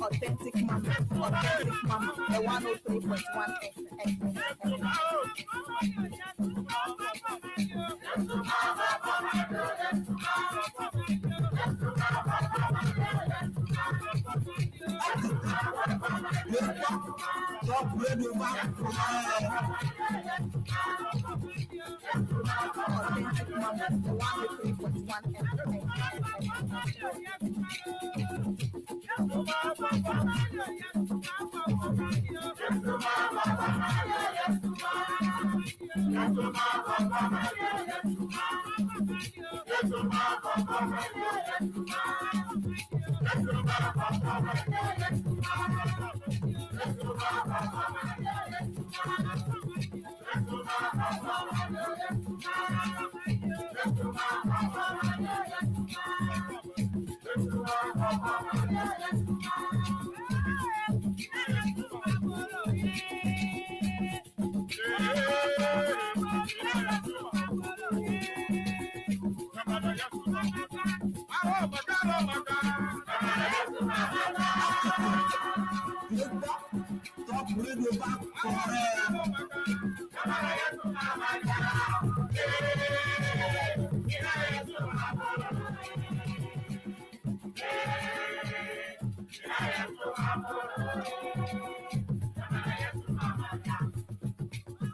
Authentic Mama, the 103.1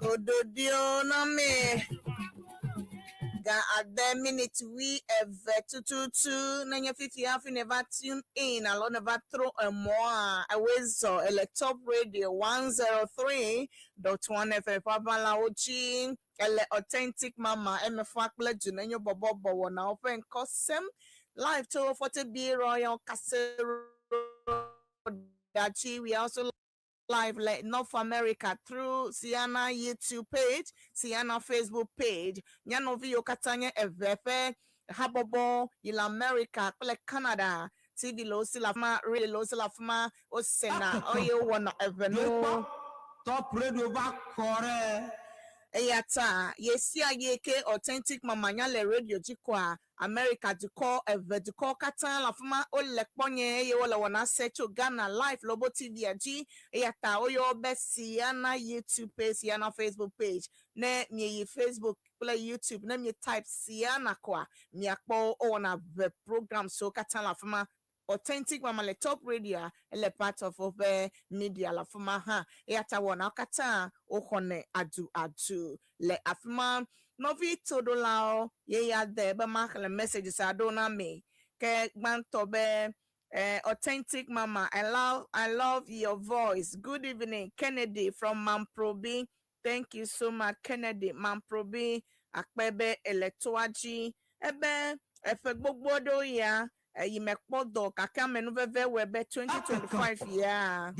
Ododio na me ga at the minute we ever tutu nanya 50 half never tune in alone never throw a more always so Top Radio 103.1 FM Pabala Ochi ele Authentic Mama emefakle junenyo bobo na open custom live to 40 B Royal Casero Dachi. We also live like North America through Siana YouTube page, Siana Facebook page, Nyanovio Katanya Evefe, Habobo, Il America, Canada, TV Losilafma, really Losilafma, Osena, Oyo Wana Eveno. Top Radio back Kore. Eyata, yesia yeke Authentic Mamanya le radio jikwa America duko duko katan la fuma o lekponye ye wala wana secho Ghana live Lobo TV ag eyata oyo be Siana YouTube page Siana Facebook page ne mi Facebook play YouTube ne mi type Siana kwa mi akpo o na the program so katan la fuma Authentic Mama le Top Radio ele part of media la fuma ha eyata wana katan o hone adu le afuma novi todo lao ye ya de ba mark le messages adona me ke gbantobe Authentic Mama I love your voice. Good evening Kennedy from Mamprobi. Thank you so much Kennedy Mamprobi akpebe eletoaji ebe efe gbogbodo ya yimekpodo kaka menu veve webe 2025 ya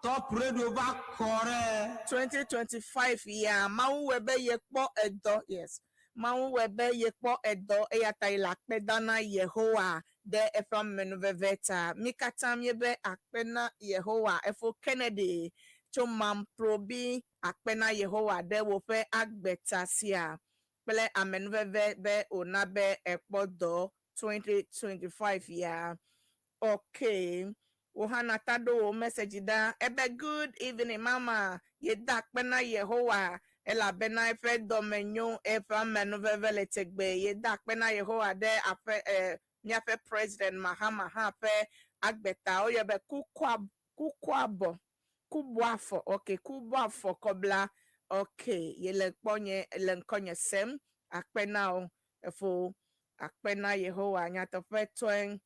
Top Radio back Kore 2025 ya mau webe yekpo edo yes mau webe yekpo edo eyata ilakpe dana Yehowa de efram menuveveta mikatam yebe akpena Yehowa efo Kennedy chomam probi akpena Yehowa de wofe agbeta sia pele amenuveve be onabe ekpodo 2025 ya. Okay, Ohana Tado message da ebe good evening mama ye dak bena Yehowa ela bena efe domenyo efa menuveve tegbe ye dak bena Yehowa de afe niafe president Mahama ha fe agbeta oyo be kukwabo kubwafo okay kubwafo kobla okay ye le ponye le nkonye sem akpena o efo akpena Yehowa nyata fe twen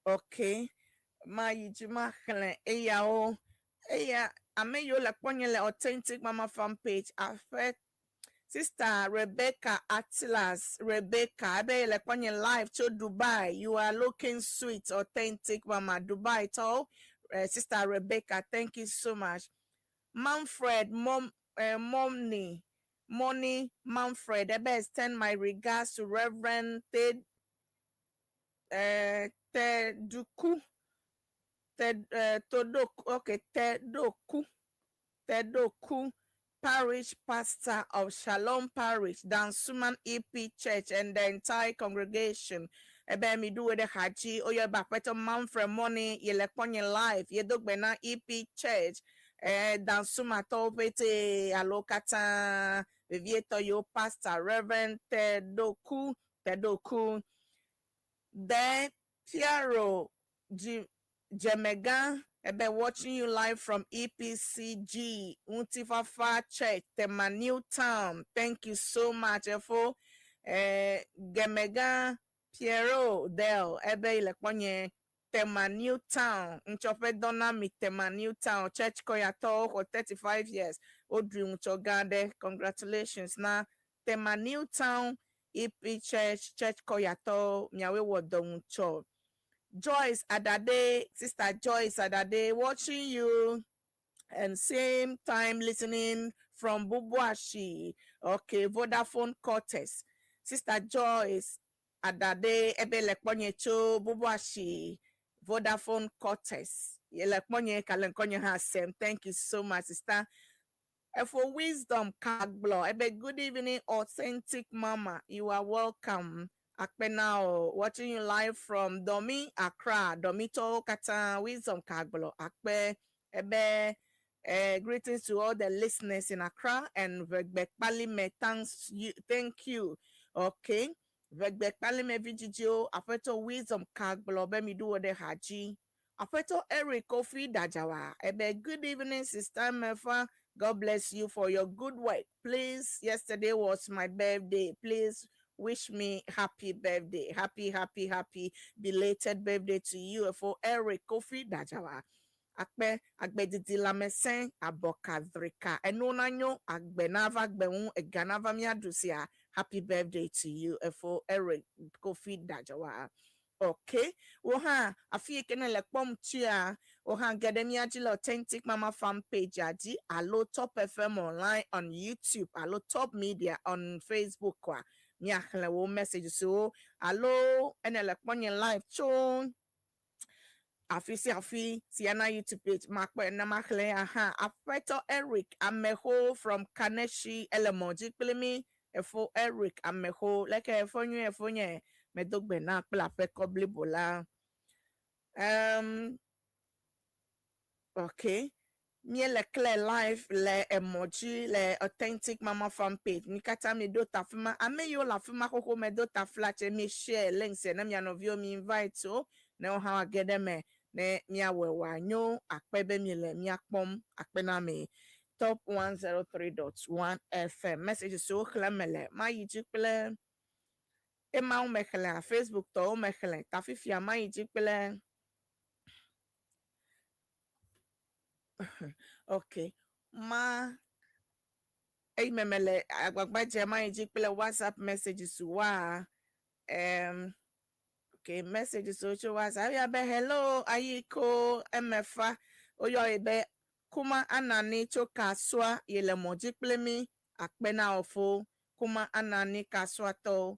okay ma yijima khle eya ame yo la ponye le Authentic Mama fan page afe Sister Rebecca Atlas, Rebecca, I bet like on your live to Dubai. You are looking sweet, authentic, Mama. Dubai, tall. Sister Rebecca, thank you so much. Manfred, Momney, Money, Manfred, I bet extend my regards to Reverend Teduku, Tedoku, Parish Pastor of Shalom Parish, Dansuman EP Church, and the entire congregation. Ebe mi do the haji oyo bakweto Manfred Money yeleponye life yedogbena EP Church Dansuma topete alokata vivieto yo pastor Reverend Tedoku then Piero Jemega I've watching you live from EPCG Untifafa Church, Tema Newtown. Thank you so much for Gemega Piero Del Ebe Leponye Tema Newtown. Nchope Donna mi Tema Newtown Church Koyato for 35 years. Odri Unchogade. Congratulations na Tema Newtown EP Church Koyato Miawe Wodoncho. Joyce Adade, Sister Joyce Adade, watching you and same time listening from Bubuashi. Okay, Vodafone Cortes. Sister Joyce Adade, Ebe Lekponyecho, Bubuashi, Vodafone Cortes. Yelekponye Kalenkonye Hasem. Thank you so much, Sister. For wisdom, Kagblo. Ebe good evening, authentic mama. You are welcome. Akpe now watching you live from Domi Accra, Domito Kata Wisdom Kagblo. Akpe ebe greetings to all the listeners in Accra and Vegbekpali me thank you. Okay. Vegbekpali me VGGO Afeto Wisdom Kagblo be mi do de haji. Afeto Eric Kofi Dajawa. Ebe good evening, Sister Mefa. God bless you for your good work. Please, yesterday was my birthday. Please wish me happy birthday. Happy belated birthday to you for Eric Kofi Dajawa. Akbe didi lamesen abokadrika. Enonanyo akbe nava akbe eganava miadusia. Happy birthday to you for Eric Kofi Dajawa. Okay. Oha, afi kene lekpom tia. Oha Academy Authentic Mama fan page aji. Alo Top FM online on YouTube. Alo Top Media on Facebook kwa. Miakle wo message so. Alo ene lekponye live chon. Afi siana YouTube page. Makwe na makle aha. Afeto Eric Ameho from Kaneshi Elemoji Plemi. Efo Eric Ameho. Leke efonye. Medogbe na pela fe kobli bola. Okay. Mie le clear life le emoji le authentic mama fan page. Mikata mi do tafima. Ame yo la fima koko me do taflache mi share links na mi anovio mi invite so. Ne o hawa gede me ne mi awewa nyo akpebe mi le mi akpom akpena me. Top 103.1 FM. Message so klemele. Ma yijikle. Ema o mekele Facebook to o mekele tafifia ma yijikle. Okay. Ma memele agbagbaje ma yijikle WhatsApp messages wa okay messages so WhatsApp ya be hello ayiko emefa oyo ebe kuma anani choka swa yele mojikle mi akpena ofo kuma anani kaswa to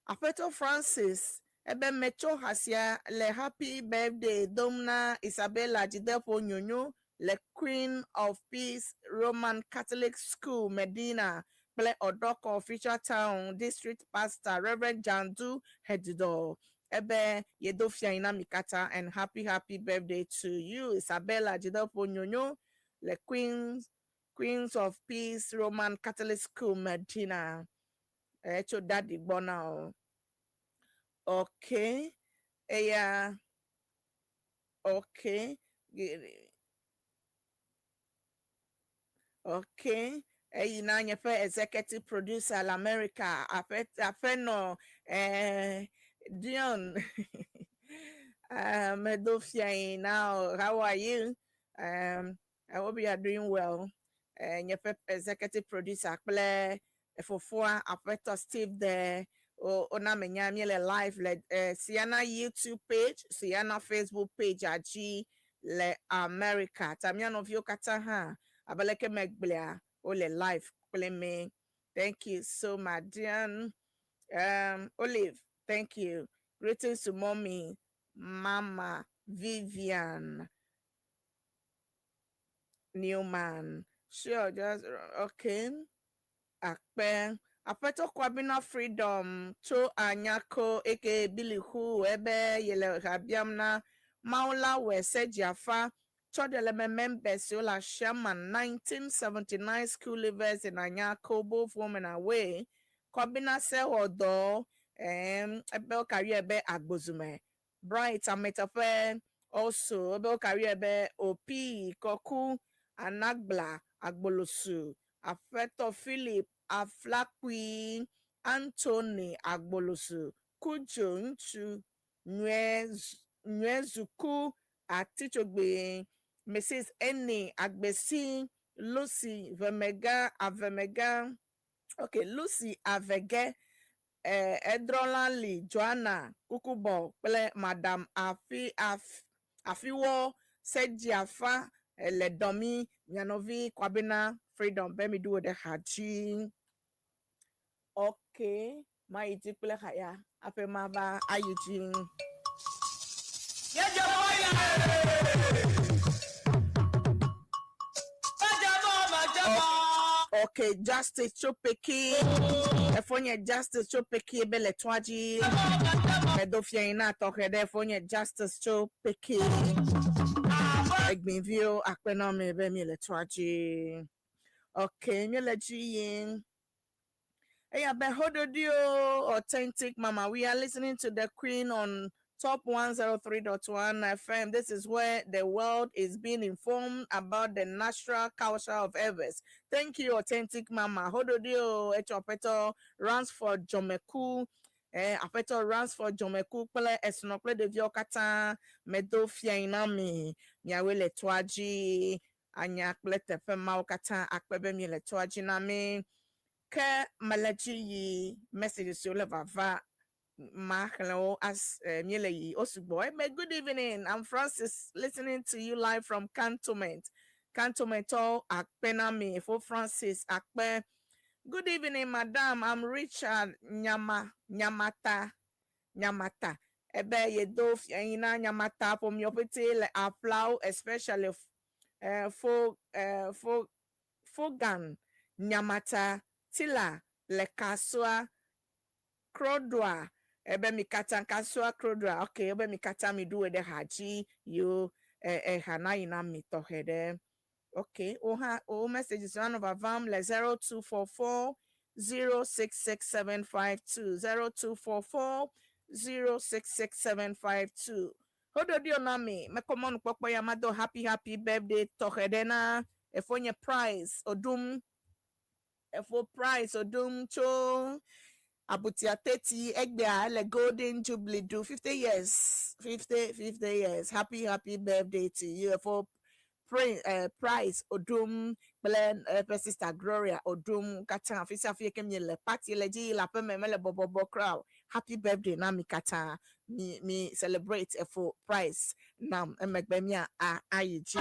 Afeto Francis, ebe mecho hasia le happy birthday Domna Isabella Jidepo Nyonyo, le Queen of Peace Roman Catholic School Medina, Ple Odoko Fisher Town District Pastor Reverend Jandu Hedido. Ebe Yedofia ina mikata and happy birthday to you Isabella Jidepo Nyonyo, le Queens of Peace Roman Catholic School Medina. Echo daddy bona. Okay. Yeah. Okay. Okay. Na nyefe executive producer l'America. Afe no Dion. Medofia now. How are you? I hope you are doing well. Nyefe executive producer play Efofua Apeto Steve there. Ona menyamye le live le Siana YouTube page, Siana Facebook page aji le America. Tamia no view kata ha. Abaleke megblea o le live play me. Thank you so much, Dian. Olive, thank you. Greetings to mommy, Mama Vivian Newman. Sure, just okay. Akpe. Apeto Kwabina Freedom to Anyako aka Billy Hu ebe yele rabiamna Maula we Sejafa Chodele members yola Sherman 1979 school leavers in Anyako both women away Kwabina se odo ebe career be agbozume Bright ametafe also ebe career be Opi Koku Anagbla Agbolosu Afeto Philip Aflakwi Anthony Agbolosu Kujo Nchu Nwezuku Atichogbe Mrs. Eni Agbesi Lucy Avemega okay Lucy Avege Edrolanli Joanna Kukubo Pele Madam Afiwo Sejiafa Ledomi Nyanovi Kwabina Freedom Bemi do the Haji. Okay, my itiple haya. Ape maba ayijin. Okay, Justice Chopeki. Efonye Justice Chopeki bele twaji. Medofia ina toke de fonye Justice Chopeki. Egbinvio akpenome be mi le twaji. Okay, mi le jiyin. Hey, Abehododio, Authentic Mama. We are listening to the Queen on Top 103.1 FM. This is where the world is being informed about the natural culture of Evers. Thank you, Authentic Mama. Hododio, Echopeto, runs for Jomeku. Apeto runs for Jomeku. Pele esnople de Viokata, Medofia inami, Miawele Twaji, Anya Plete Femaukata, Akbebe Mile Twaji nami. Ke malaji messages you love Mahlo as Miele Osuboy. Good evening. I'm Francis, listening to you live from Cantonment. Cantonmento Akpenami for Francis Akpe. Good evening, Madam. I'm Richard Nyamata. Ebe ye dof ina Nyamata from your petit applaud, especially Fogan Nyamata. Tila le kaswa krodwa ebe mikata kaswa krodwa okay ebe mikata mi do de haji yo hana ina mi tohede okay o messages one of avam le 0244 066752 0244 066752 hodo dio nami me common popo yamado happy birthday tohede na efonye prize odum for price or doom cho abutia 30 egbea le golden jubilee do 50 years 50 years happy birthday to you for price odum belen sister Gloria odum kata afisa afie kemye le party leji la pe memele bobo crowd happy birthday na mi kata mi celebrate for price nam emegbemia ayiji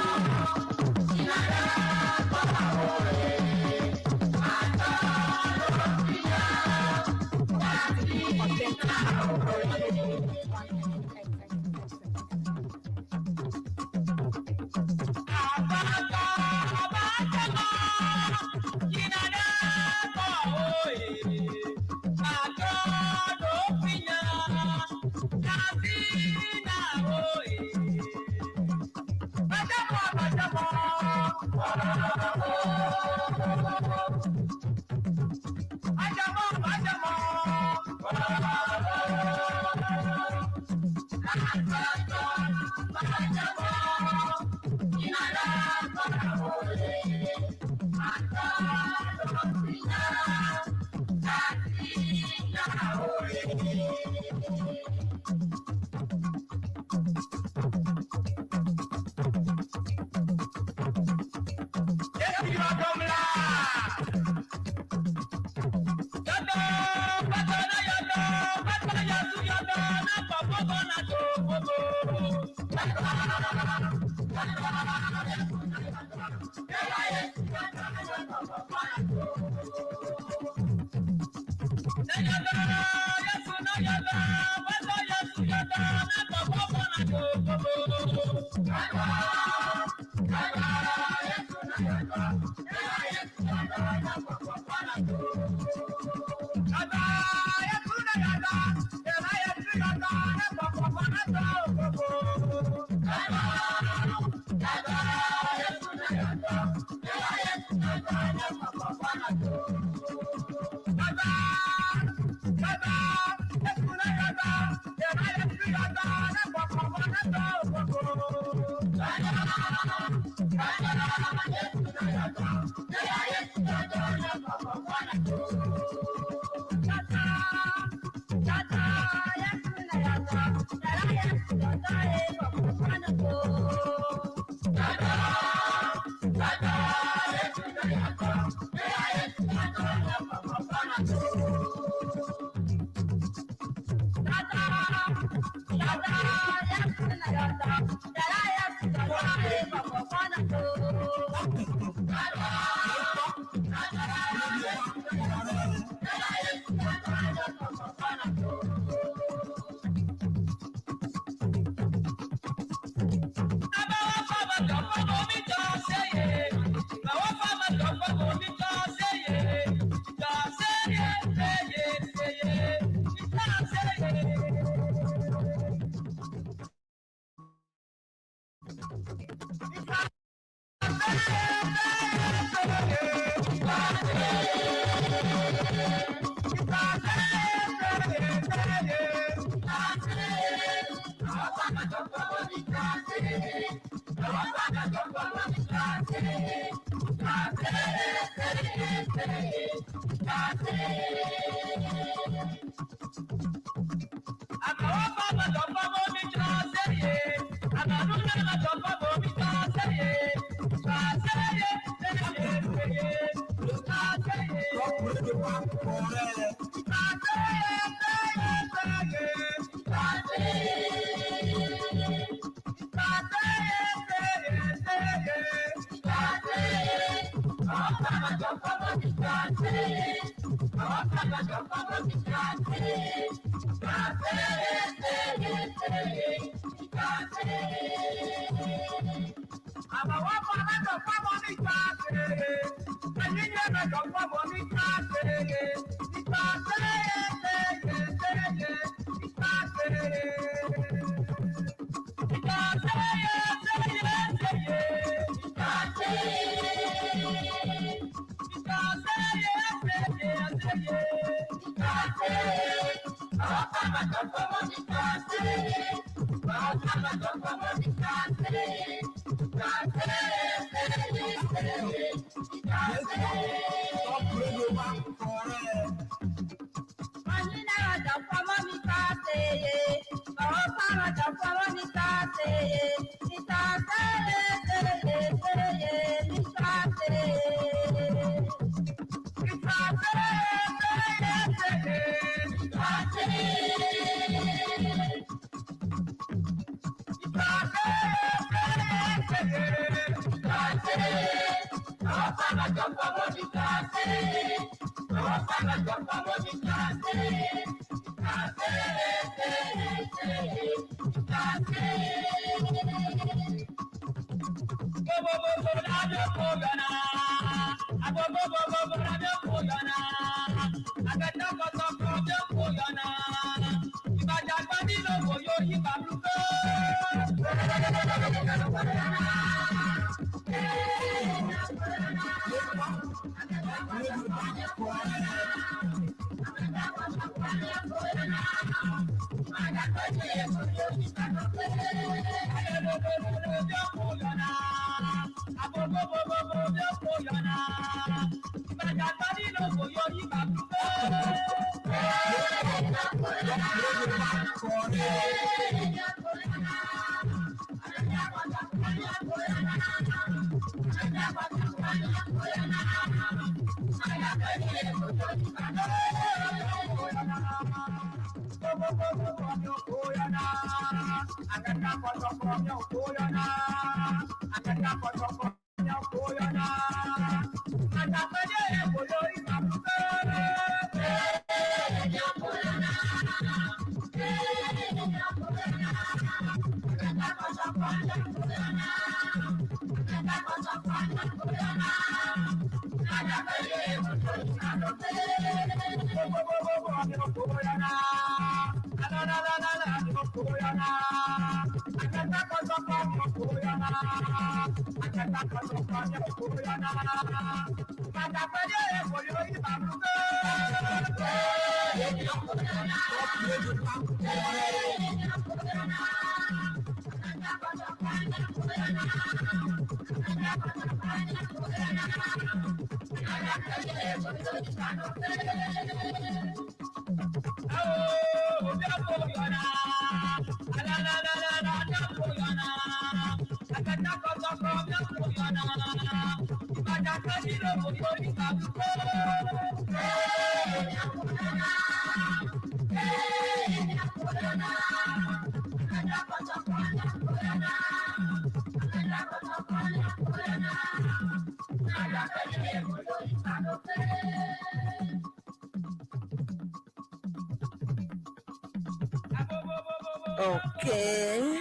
Okay.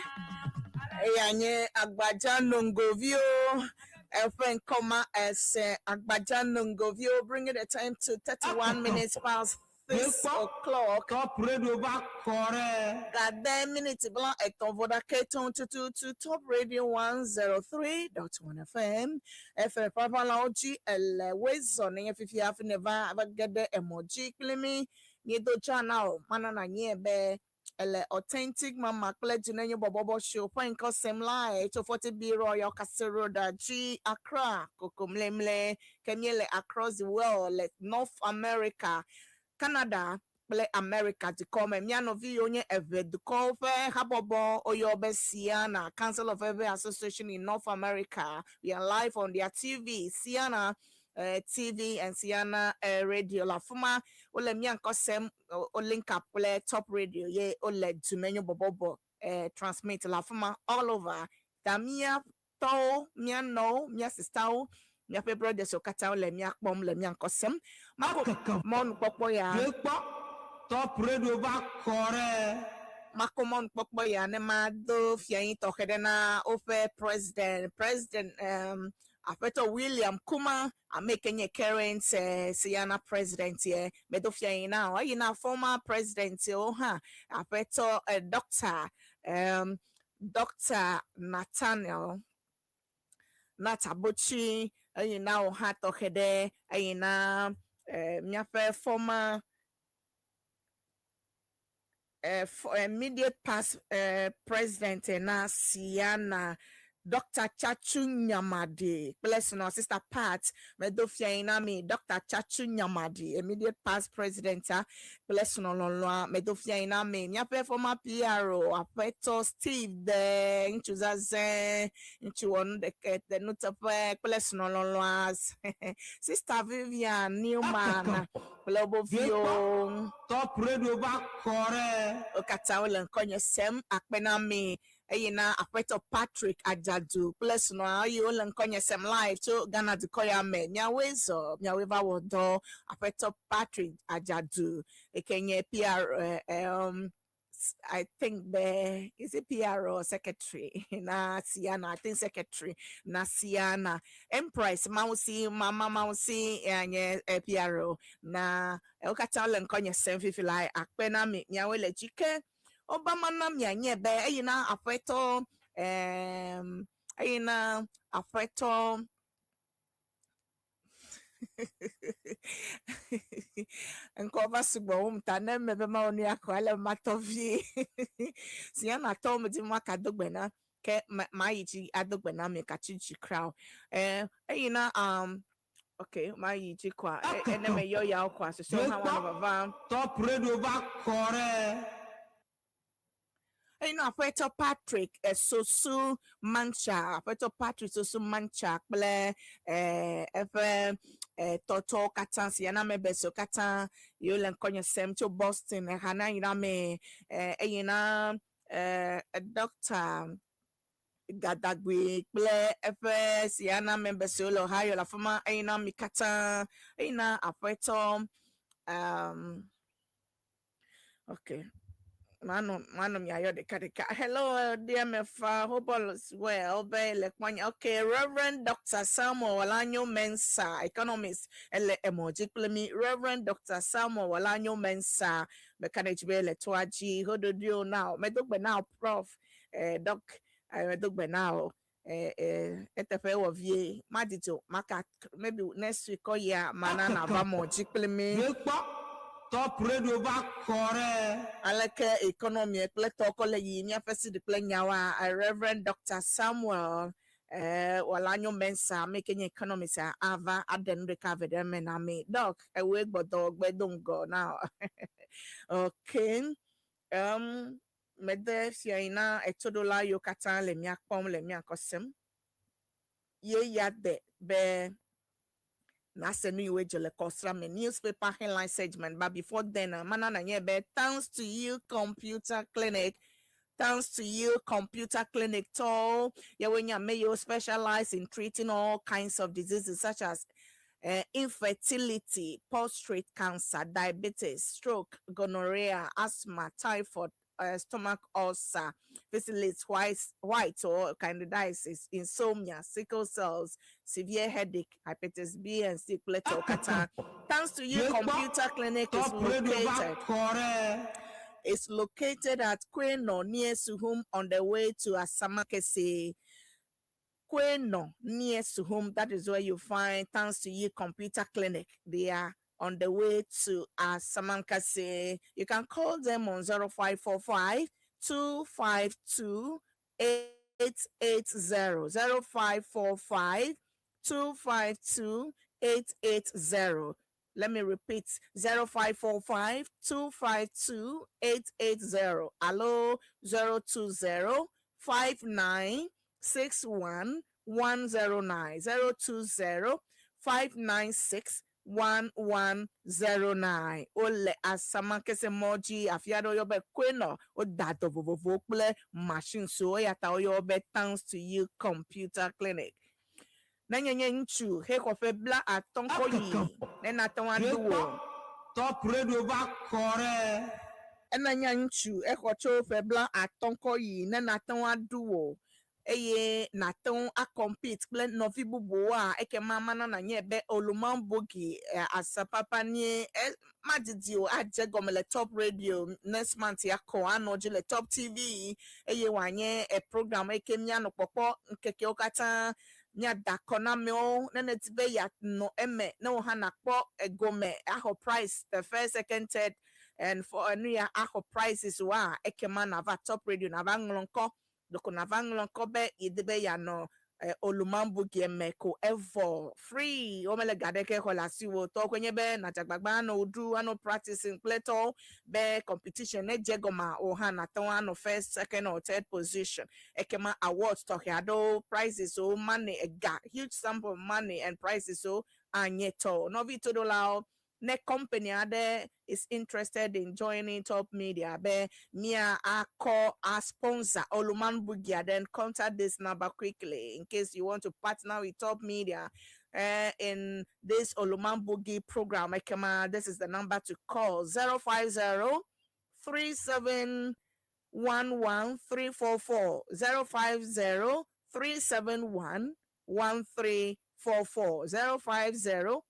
Yanye Agbaja Nungovio. Friend comma as Agbaja Nungovio. Bringing the time to 31 minutes past 6 o'clock. Top radio back correct. Got 10 minutes blanc et ton voda keton to Top Radio 103.1 FM. FM Papa Laoji el Wezone if you have never get the emoji klimi. Niedo channel manana nyebe. Ele authentic mama pledge na your bobo show point custom live to 40 B Royal Castle Road G Accra kokomlemle kemiele across the world like North America Canada play America to come miano vi onye eved call fe habobo oyobe Siana Council of Every Association in North America. We are live on their TV Siana TV and Siana radio la fuma ole mianko sem o link up ole Top Radio ye ole dumenyo bobobo transmit la fuma all over tamia to mia no mia sister mia pe brother so kata ole mia pom le mianko sem mako mon popo ya Top radio back correct. Makomon popo ya ne ma do fiayin to hedena ofe president Afeto William Kuma are making a current Siana president here. Medofia now, you know, former president, Afeto Dr. Nathaniel Natabuchi, you know, Hato Hede, you know, former immediate past president na Siana Dr. Chachu Nyamadi, bless no sister Pat, Medofia Inami, Dr. Chachu Nyamadi, immediate past president, bless no Lolwa, Medofia Inami, Nyape former PRO, Apeto Steve, the Inchuzaze, into one the note of bless no Lolwas, Sister Vivian Newman, Global View, Top radio back correct. Okatawel and Konya Sem, Akpenami. Ayina Afeto Patrick Ajadu plus no ayo lankonya sem live to Ghana de koya me nyawezo nyaweva wodo Afeto Patrick Ajadu ekenye PR I think the is it PR or secretary na Siana I think secretary na Siana Empress Mausi Mama Mausi anye PR na okata lankonya sem fifi like akpena me nyawele chike Obama na mianye be ayina afeto ayina afeto Nkova subo mtane mebe ma oni akwale matovi Siana tom di maka dogbena ke ma yiji adogbena me kachichi crown ayina okay ma yiji kwa ene me yo ya kwa so ha wa baba Top radio back correct. Apeto Patrick Sosu Mancha, Apeto Patrick Sosu Mancha, Ble FM Toto Katan, Siana Mebeso Katan, Yulen Konya Sem to Boston, Hana Iname, a doctor. Gadagwe, Ble FS, Siana Membesolo, Ohio, La Fama, Aina Mikata, Aina Apeto, okay. Manum ya de kadika. Hello, dear Mefa. Hope all is well. Okay, Reverend Dr. Samuel Walanyo Mensa, economist, ele emoji plemi. Reverend Dr. Samuel Walanyo Mensa, mechanic bele toaji. How do you now? Medok now, Prof. Doc, medok now. Etefe of ye, Madito, Maka, maybe next week or yeah, manana vamo, jiplemi. Top radio va corre. Aleke economy ekleto kole yinya fesi de plenyawa Reverend Dr. Samuel walanyo mensa making economy sa ava aden recovered menami doc ewe gbodo gbedongo now. Okay. Mede fiaina etodola yokatan le miakpom le miakosem ye yade be Nasenu Wejele Kosram newspaper headline segment. But before then, manana nyebe, thanks to you, Computer Clinic. Thanks to you, Computer Clinic. To Yawenya Mayo specialize in treating all kinds of diseases such as infertility, prostate cancer, diabetes, stroke, gonorrhea, asthma, typhoid, stomach ulcer, syphilis, white or candidiasis, insomnia, sickle cells, severe headache, hepatitis B and C, plethora. Thanks to you, Computer Clinic is located at Kweno near Suhum on the way to Asamakese. Kweno near Suhum, that is where you find Thanks to you, Computer Clinic. They are on the way to Asamankase. You can call them on 0545 252 880 0545 252 880. Let me repeat 0545 252 880. Hello 020 5961 109 020 596 1109. Ole Asamankese moji afiado yobe kweno o dato vovovo ple machine so yata yobe thanks to you, Computer Clinic. Nanyenye nchu he kofe bla atonko yi nena tonwa Top radio va corre. Enanya nchu ekocho fe bla atonko yi nena tonwa duwo. Eye naton a compete ple novi bubu a eke mama na nyebe olumambogi asapapa ni madidio aje gomele top radio next month ya ko anoji le top TV eye wanye program eke miano popo nkeke okata nya dakona meo nene tibe ya no eme no hana po egome aho price the first second third and for anu aho prices wa eke mana va top radio na va nglonko doko na va nglonko be idebe ya no olumambu giemeko ever free omele gadeke holasi wo to kwenye be na jagbagba no do ano practicing pleto be competition ne jegoma o hana ton ano first second or third position ekema awards to hiado prizes so money ega huge sum of money and prizes so anyeto no vi todo lao ne company ade is interested in joining Top Media be mia ako a sponsor Oluman Bugia, then contact this number quickly in case you want to partner with Top Media in this Oluman Bugi program. This is the number to call 050 3711 344 050 371 1344 050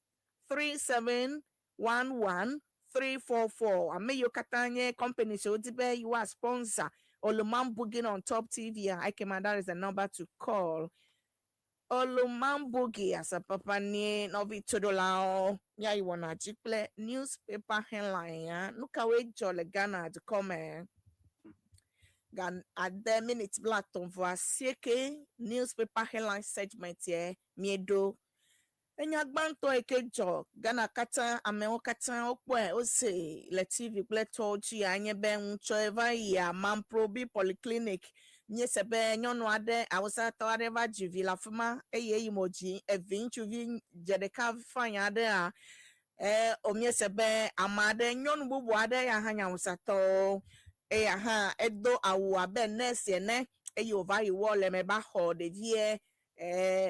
3711 344. I may you katanye company so dibe you are sponsor Oluman Bugin on Top TV. I came that is the number to call. Oluman Bugi as a papa ni novi todolao. Yeah, you wanna jiple newspaper headline. Yeah, look away jolly Ghana to come. Gan at the minute black on for a newspaper headline segment. Yeah, miedo. enya gbanto ekejo Ghana kata ameo kata okwe ose le TV pleto chi anye be ncho eva ya mamprobi polyclinic nye sebe nyono ade awusa to ade va jivi la fuma eye emoji evinchu vi jedeka fanya ade a omye sebe amade nyono bubu ade ya hanya awusa to ya ha edo awu abe nurse ne eye ova iwo le me ba ho de vie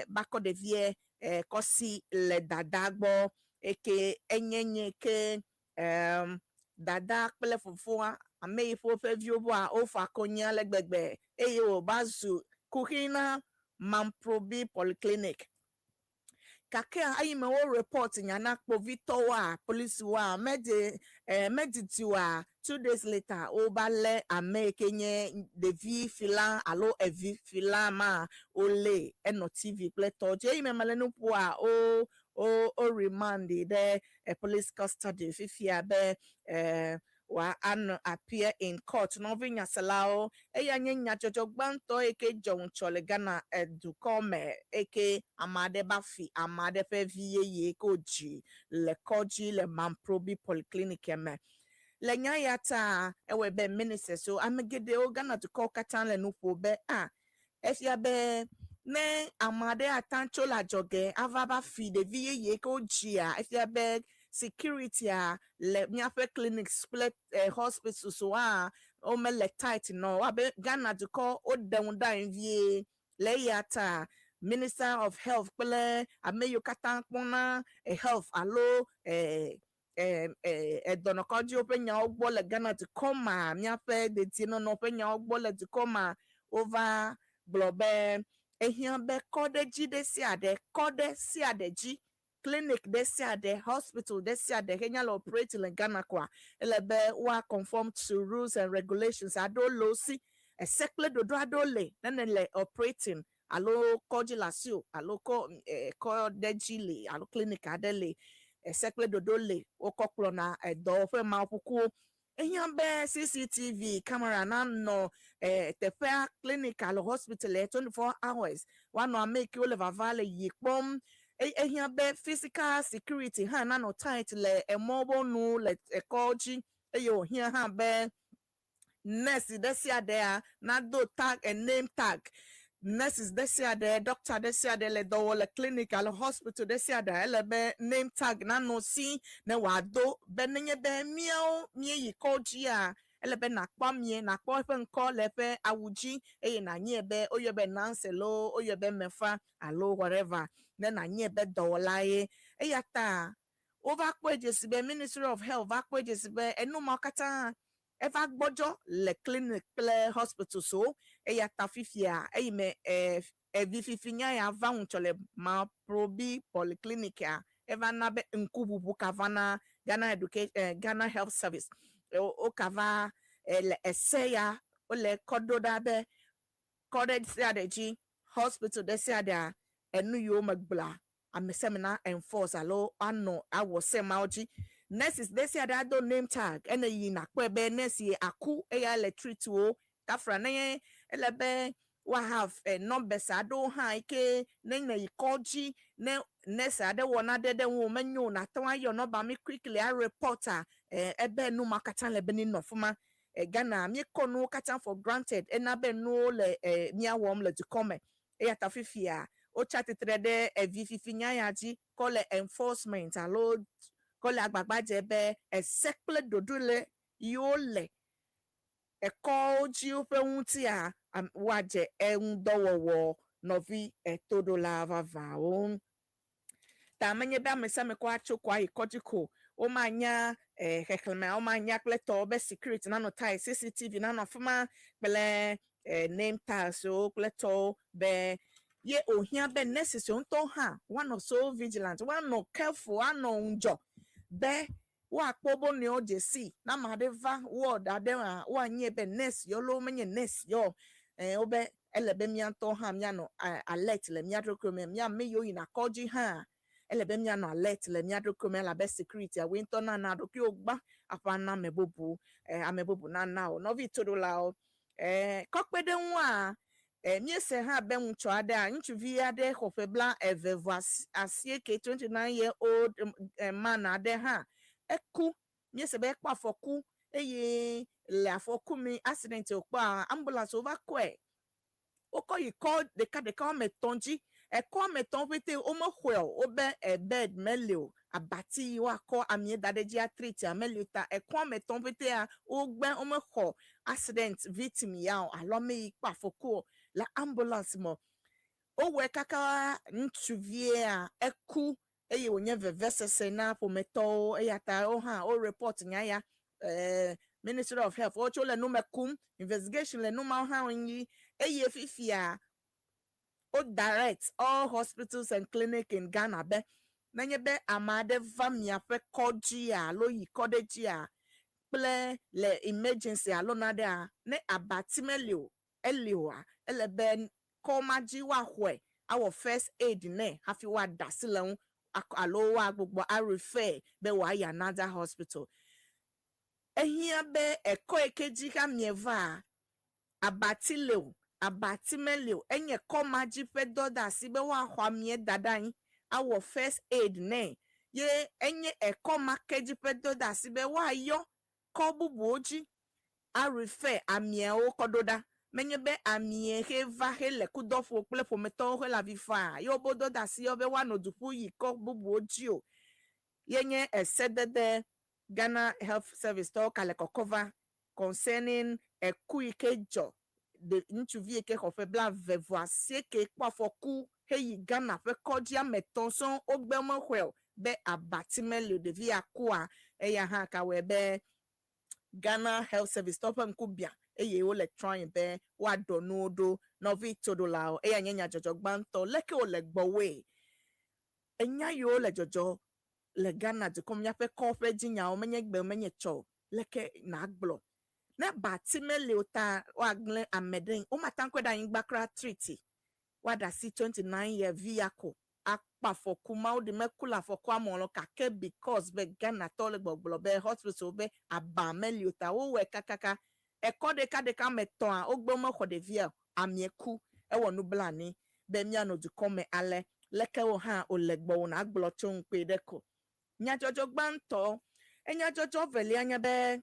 bako de vie kosi le dada gbo eke enyenye ke dada kple fufua ame ifo fe viobo a ofa konya le gbegbe eye o bazu kuhina mamprobi polyclinic kake ayi me wo report nyana kpo Victor wa police wa mediti wa 2 days later o ba le ame kenye devi filan alo evi filan ma ole eno TV pleto je me male no po a o remand de police custody fifia be wa an appear in court no vinya salao eya nyenya jojo gbanto eke jon chole Ghana edukome eke amade bafi amade fe vie ye koji le koji le mamprobi polyclinic eme le nya yata ewe be minister so amegede o Ghana to call katan le nupo be efia be ne amade atancho la joge avaba fi de vie ye koji a efia be security a le miafe clinic split hospital so o me le tight no abe Ghana to call o down vie le yata Minister of Health pele ameyo katan pona health alo donokoji openya ogbo le Ghana to come miafe de tino no openya ogbo le to come over globe ehia be kode ji de siade kode siade ji clinic desiade hospital desiade Kenya operate in Ghana kwa elebe wa conform to rules and regulations adolo si esekle dodo adole nenele operating alo kojilasio alo ko dejile alo clinic adele esekle dodole okoklo na edo fe ma okuku ehia be CCTV camera na no tefa clinic alo hospital 24 hours one no make Oliver Valley yipom ehia be physical security ha na no tight le emobo nu le ekoji eyo hia ha be nurse desia there na do tag and name tag nurses desia there doctor desia there le do le clinic al hospital desia there le be name tag na no si na wa do be nenye be miao mie yi koji a ele be na kpa mie na kpa fe nko le fe awuji eye na nye be oyo be nanselo oyo be mefa alo whatever na nye be do laye eya ta over kwages be Ministry of Health akwages be enu makata eva gbojo le clinic ple hospital so eya ta fifia me evi fifinya ya va unchole ma probi polyclinic a eva na be nkububu kavana Ghana education Ghana Health Service o kava le eseya o le kododa be coded strategy hospital de sia enu yo magbla amesemina enforce alo ano awo semauji nurses they say that don't name tag and yi na kwebe nurse aku eya le treat o kafra na elebe wa have numbers ado ha ike na ikoji na nurse ade wona de wo menyo na tan ayo no ba me quickly a reporter ebe nu makatan le beni no fuma Ghana mi kono katan for granted na be no le mi awom le to come eya tafifia o chattetre de vififinya yaji call enforcement alo kole agbagba jebe esekple dodule yole eko ji ofe nwuti a waje endowowo novi etodola vava on ta menye ba mesame kwa chokwa ikojiko o manya heklema o manya kleto be security na no tie CCTV na no fuma bele name tag so kleto be ye ohia be necessary onto ha one of so vigilant one no careful one no unjo be wa kpobo ni oje si na madeva word adema wa nye be nurse yo lo menye nurse yo obe elebe mi anto ha mi no alert le mi adroko mi me yo ina koji ha elebe mi no alert le mi adroko mi la be security we into na doki ogba apa na mebobu amebobu na o no vi todola kokpede nwa mie se ha be uncho ade a ntchuvi ade hofebla evevu asie ke 29-year-old man ade ha eku mie se be kwa foku eye le afoku mi accident okpa ambulance over kwe oko yi call de ka me tonji e call me ton pete o mo hwel obe bed melio abati wa ko amie dadeji a treat amelio ta e call me ton pete a ogben o mo ho accident victim ya alo me pa foku la ambulance mo o we kaka ntuvie a eku eye onye vevesese na pometo eyata o ha o report nya ya Ministry of Health o chole no mekum investigation le no ma ha onyi eye fifia o direct all hospitals and clinic in Ghana be nanye be amade famia fe koji a lo yi kodeji a ple le emergency alona de a ne abatimelio elioa elebe komaji wa hwe our first aid ne hafi wa dasilon alo wa gbogbo a refer be wa ya another hospital ehia be eko ekeji ka mieva abatileo abatimelio enye komaji fe doda sibe wa hwamie dadan our first aid ne ye enye eko makeji fe doda sibe wa yo ko bubu oji a refer amie o kododa menye be amie he va he le kudofo ple fometo he la vifa yo bodo da si obe wa no dupu yi ko bubu oji o yenye esedede Ghana Health Service to kale cover concerning ekuikejo de ntuvie ke hofe bla vevoasie ke kwafoku heyi Ghana fe koja metonson ogbemo hwel be abatimele de via kwa eya ha ka we be Ghana Health Service to nkubia eye o le try be wa donodo no vi todola eya nyanya jojo gbanto leke o le gbowe enya yo le jojo le Ghana de kom ya fe kofe jinya o menye gbe menye cho leke na agbo na batimele ota wa gle ameden o matankwe da yin gbakra treaty wada si 29-year vehicle akpa for kuma o de mekula for kwa mo ka ke because be Ghana tole gbogbo be hospital be abamele ota o we kakaka e kode ka meton a ogbo mo kode via amieku e wonu blani be mi ano du come ale leke o ha o legbo na agbo chon pe deko nya jojo gbanto enya jojo veli anya be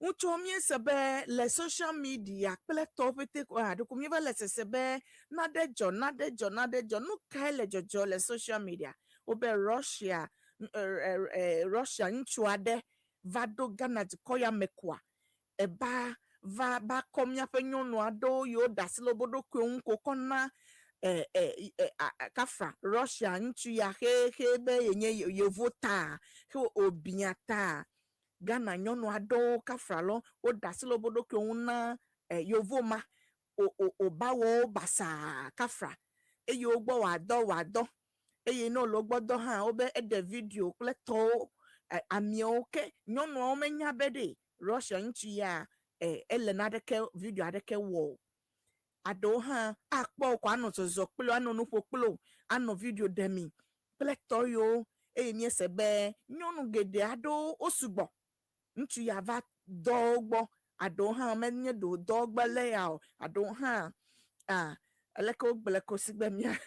Uchomie sebe le social media ple topete ko adu kumye le sebe nadejo no kaile jojo le social media obe Russia Russia nchuade vado Ghana de koya mekwa eba ba komya fe nyonu ado yo dasilo bodo kwen kokona kafra Russia nchu ya he be yenye yevota he obiata Ghana nyono ado kafralo o dasilo bodo ke una yovoma o bawo basa kafra eyo gbo wado eye no lo gbodo ha obe ede video pleto amio ke nyono o menya bede Russia nchi ya elena deke video adeke wo ado ha akpo kwa no tozo plo ano no plo ano video demi pleto yo mi sebe nyono gede ado osugbo ntu ya va dogbo ado ha menye do dogbo le ya ado ha eleko gbeleko sigbe mia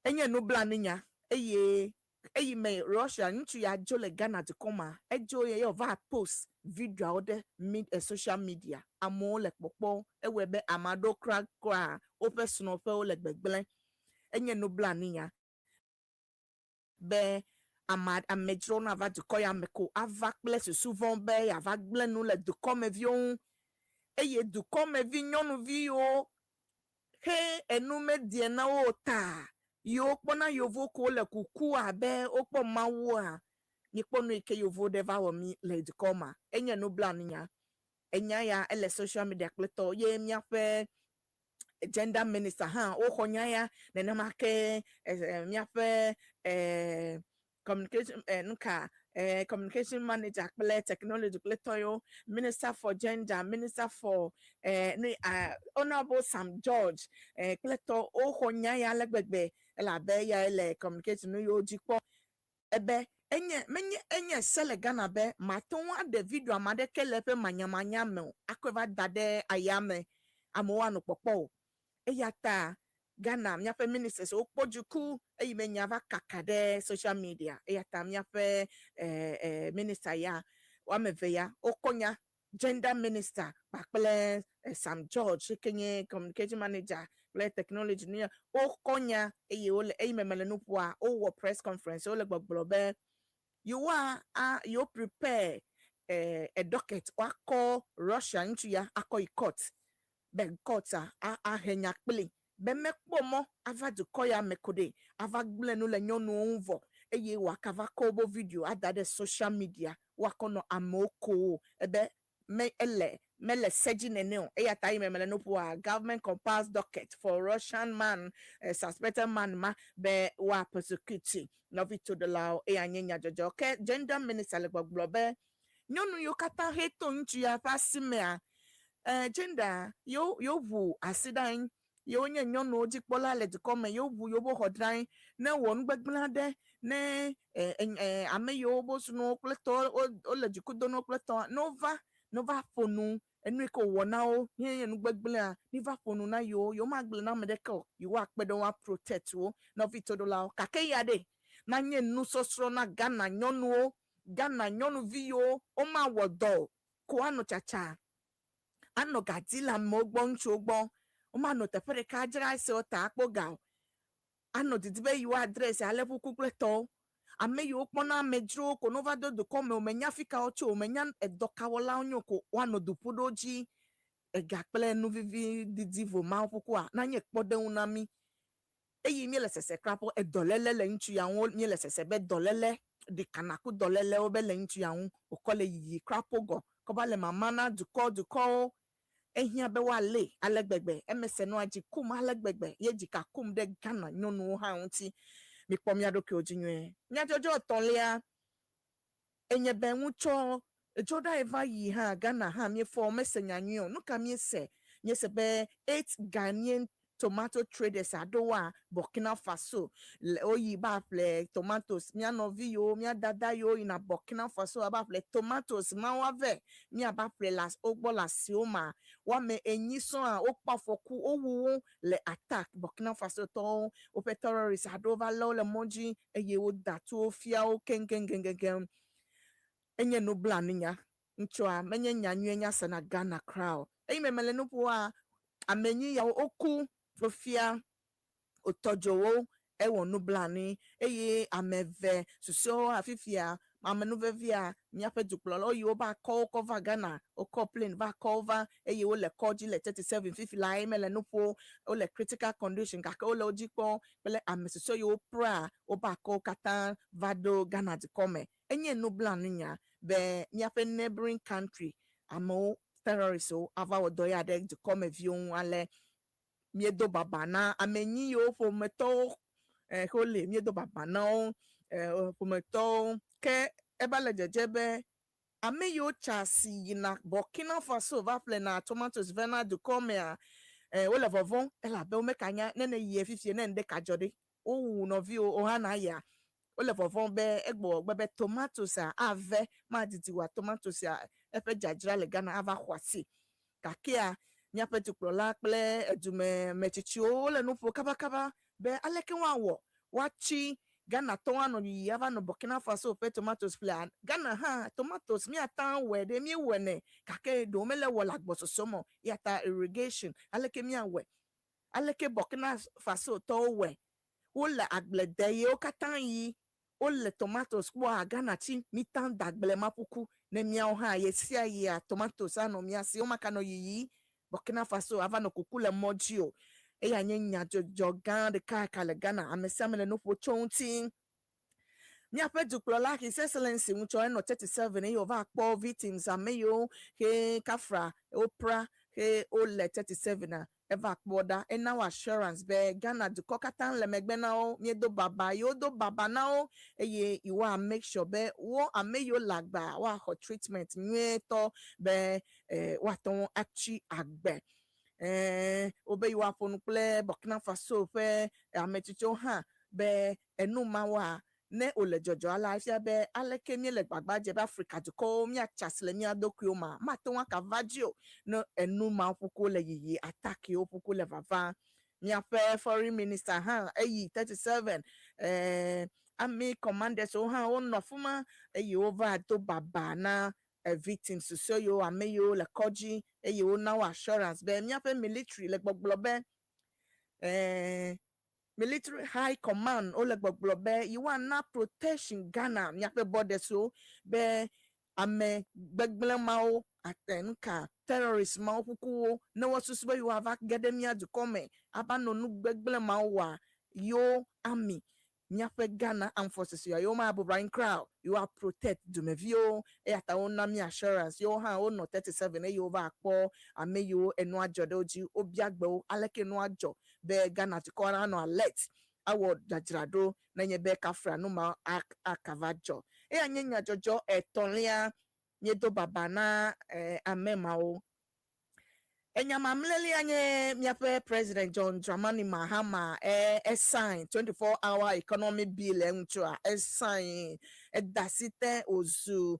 enye no blaninya eyi me Russia ntu ya jole Ghana de koma ejo ye yo va post video ode social media amo le popo ewebe amado kra o personal fe o le gbegbele enye no blaninya be amad amedrona va de koya meko ava place souvent be ava gble nous le de comme vion eye de comme vignon vio he enume die na o ta yo pona yovo ko le kuku abe okpo mawo a ni pono ike yovo de va wo mi le de koma enye no blania enya ya ele social media kleto ye mia fe gender minister ha o honya ya nene make mia fe communication communication manager technology toyo minister for gender minister for honorable Sam George kleto o honya ya legbegbe la be ya ele communication no yo jipo ebe enye sele Ghana be maton wa de video amade kelepe manyamanya me akweva dade ayame amoa no popo eyata Ghana miafe ministers okpojuku eyimenya va kakade social media eyata miafe minister ya wameve ya okonya gender minister bakple Sam George kenye communication manager le technology ni okonya eyole eyimemele nupua o press conference ole gbogbobe you prepare a docket wako Russia into ya akoi court ben court a henya kpli ben mekpomo ava du koya mekode ava gblenu le nyonu unvo eye wakava kobo video adade social media wakono amoko ebe mele seji neneo eya tai memele no poa government compass docket for Russian man suspected man ma be wa persecute no vito de la eya nyenya jojo ke gender minister le gbogbobe nyonu yo kata heto ntu ya pasimea gender yo vu asidan yo nye nyonu oji pola le dikome yo vu yo bo hodran na won gbegblade ne ame yo bo sunu pleto o le jikudo no pleto nova fonu enu ko wona o ye nu gbegble a niva fonu na yo magble na medeko yo wa pedo wa protect o no vitodo la kake yade na nye nu sosro na Ghana nyonu vi o ma wodo ko anu chacha ano gadila mogbo nchogbo o ma no tefere ka jira se o ta akpoga ano didibe yo address alefu kukleto ame yo kpona medro ko nova do come o menya fika ocho o menya edoka wola onyoko wano dupudoji egakple nu vivi didivo ma okuku a na nye kpode unami eyi mi le sese krapo edolele le nchu ya won mi le sese be dolele di kanaku dolele o be le nchu ya won o kole yi krapo go ko ba le mama na duko ehia be wa le alegbegbe emese no aji kum alegbegbe ye jika kum de Ghana nyonu ha unti mi pomia doke ojinwe nya jojo tonlia enye benwucho ejoda eva yi ha Ghana ha mi for mesenya nyo no ka mi se nye se be 8 Ghanaian tomato traders adowa Burkina Faso oyi ba fle tomatoes mi anovi yo mi dada yo ina Burkina Faso ba fle tomatoes ma wa ve mi aba fle las ogbo la sioma wa me enyiso a opa foku owu le attack Burkina Faso to o pe terrorists adova lo le monji eye o datu ofia o kengen enye no blaninya nchoa menye nyanwe nya sana Ghana crowd eyi memele no po a amenyi ya oku ofia otojowo ewo no blani eye ameve suso afifia amenuvevia miape duplolo yo ba call cover Ghana o complain va cover eye o le koji le 37 fifi la emele no po o le critical condition kaka o le ojipo pele amesuso yo pra o ba call kata vado Ghana di come enye no blani nya be miape neighboring country amo terrorists o ava odoya de di come vion ale miedo babana amenyi yo fometo hole miedo babana fometo ke ebale jejebe ame yo chasi na Burkina Faso va na tomatoes vena du comea ole vovon ela be o mekanya nene ye fifie ne nde kajode o no vi o hana ya ole vovon be egbo bebe tomatoes ave ma ditiwa tomatoes efe jajira le Ghana ava kwasi kakia nyape tuklola kple edume mechichio le nupo kaba be aleke wawo wachi Ghana toano yi ava no Burkina Faso pe tomatoes plan Ghana ha tomatoes mi atan we de mi wene kake do mele wala gbososomo yata irrigation aleke mi awe aleke Burkina Faso to we wole agblede ye o katan yi ole tomatoes kwa Ghana chi mi tan dagbele mapuku ne mi ha ye sia ya tomatoes ano mi asi o makano yi Burkina Faso ava no kukule mojio eya nyenya jojo gan de kaka le Ghana amesamele no pochonti mi ape duplola his excellency mucho no 37 e over akpo victims ameyo he kafra opra he ole 37 na eva akpoda e now assurance be Ghana du kokatan le megbe na o miedo baba yo do baba na o eye iwa make sure be wo ameyo lagba wa hot treatment nwe to be wa ton achi agbe obe you afonu ple Burkina Faso fe amechicho ha be enuma wa ne ole jojo ala afia be aleke mi le gbagba je be Africa ko mi achasle mi adokio ma to wa kavadio no enu ma fuku le yiyi attack yo fuku le vava mi ape foreign minister ha eyi 37 army commander so ha on no fuma eyi over to baba na victims so yo ameyo le koji eyi o now assurance be mi ape military le gbogbo be military high command ole gbogbo be you want na protection Ghana mi ape border so be ame gbegbele mao atenka terrorist mao kuku no wasusube you have academia to come abano nu gbegbele mao wa yo army nyafe Ghana Armed Forces you ma abu brain crowd you are protect dumevio e ata ona mi assurance yo ha ono 37 e over akpo ame yo enu ajodoji obiagbe aleke nu ajo be Ghana to corner no alert awo dajrado na nye be kafra no ma akavajo e anyenya jojo etolia nyedo babana amemao enyama mleli anye miape President John Dramani Mahama sign 24-hour economy bill enchua sign dasite ozu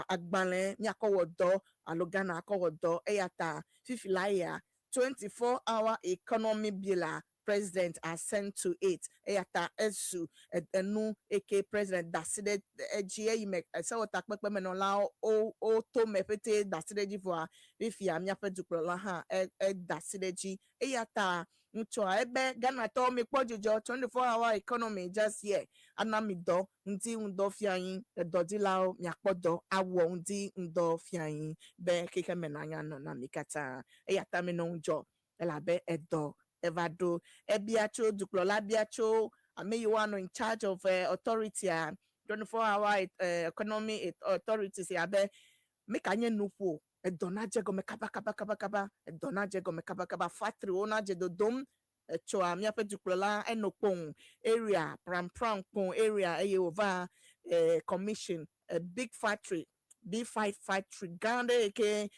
agbale miakowodo alogana akowodo eyata fifilaya 24-hour economy bill president has sent to it eyata esu enu eke president daside ejie ime se takpepe menola o to mepete daside jivoa ifi amia pedukrola ha daside ji eyata ncho ebe Ghana to mi pojojo 24-hour economy just here anamido ndi ndo fiayin edodilao mi apodo awo ndi ndo fiayin be keke menanya no na mikata eyata menonjo elabe edo evado ebiacho duklola biacho ameyuano in charge of authority 24-hour economy authorities abe mekanye nupo edona jego mekaba edona jego mekaba factory ona jedo dom cho amia pe duklola enopon area pram pon area over commission a big factory B5 factory Ghana eke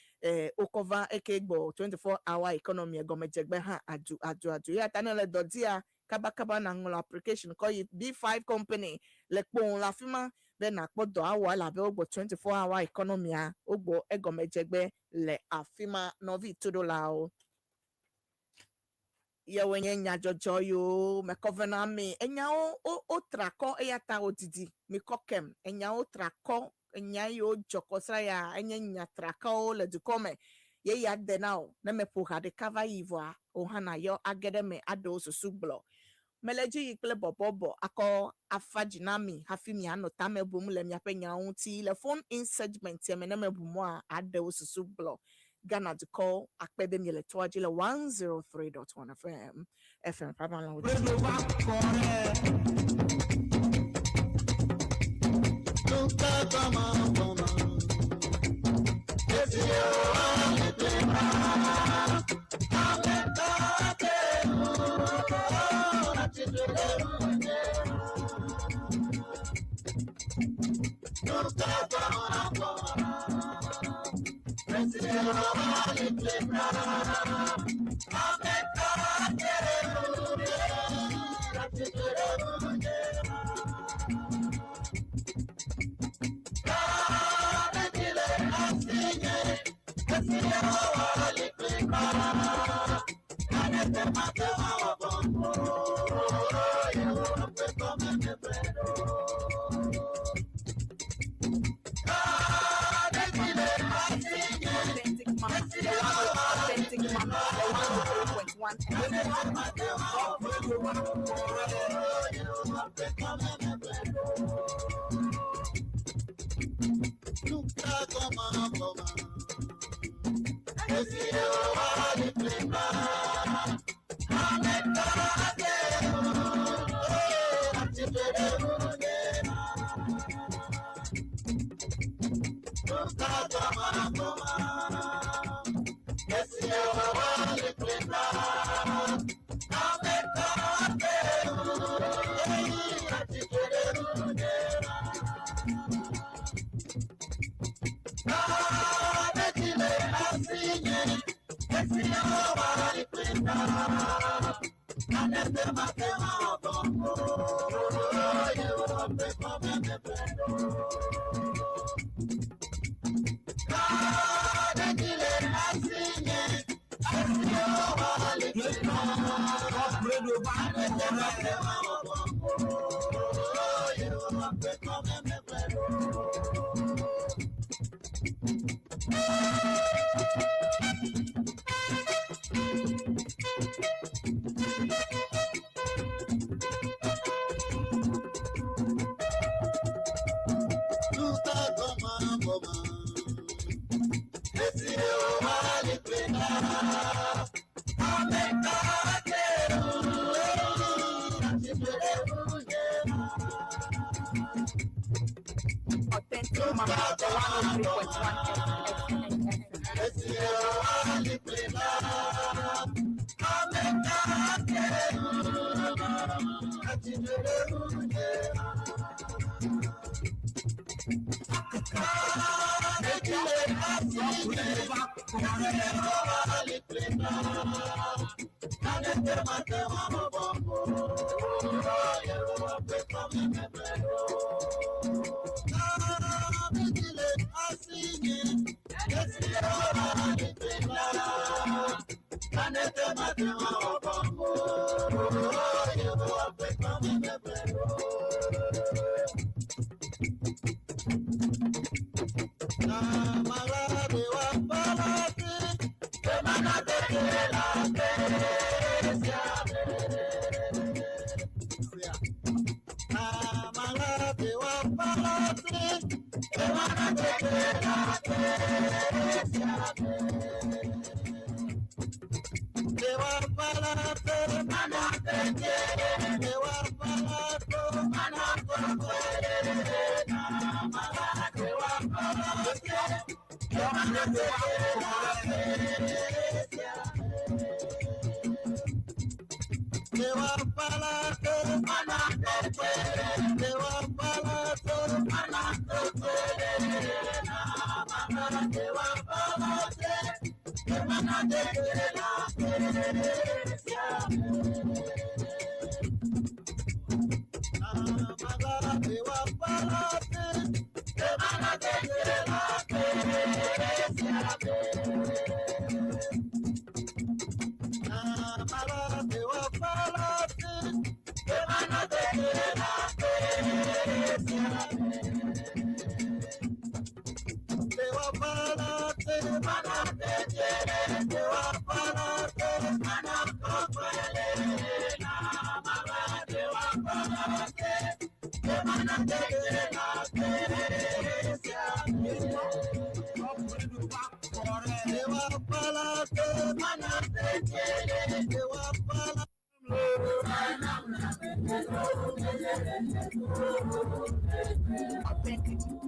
okova eke gbo 24-hour economy egomejegbe ha adu ya tanele dodia kaba na ngolo application call it B5 company le pon la fima be na podo awa la be ogbo 24-hour economy a ogbo egomejegbe le afima novi $2 o ye wenye nya jojo yo me covenant me enya o trako eyata odidi mi kokem enya o trako enya yo jokosra ya enya nya trako le dukome ye ya de now na me poha de cover ivoa ohana yo agedeme ado susublo meleji ikle bobobo ako afajinami hafimi ano tamebum le mia penya unti le phone in segment ye me na mebumo a ado susublo Ghana to call akpebe mi le toaji le 103.1 FM Papa la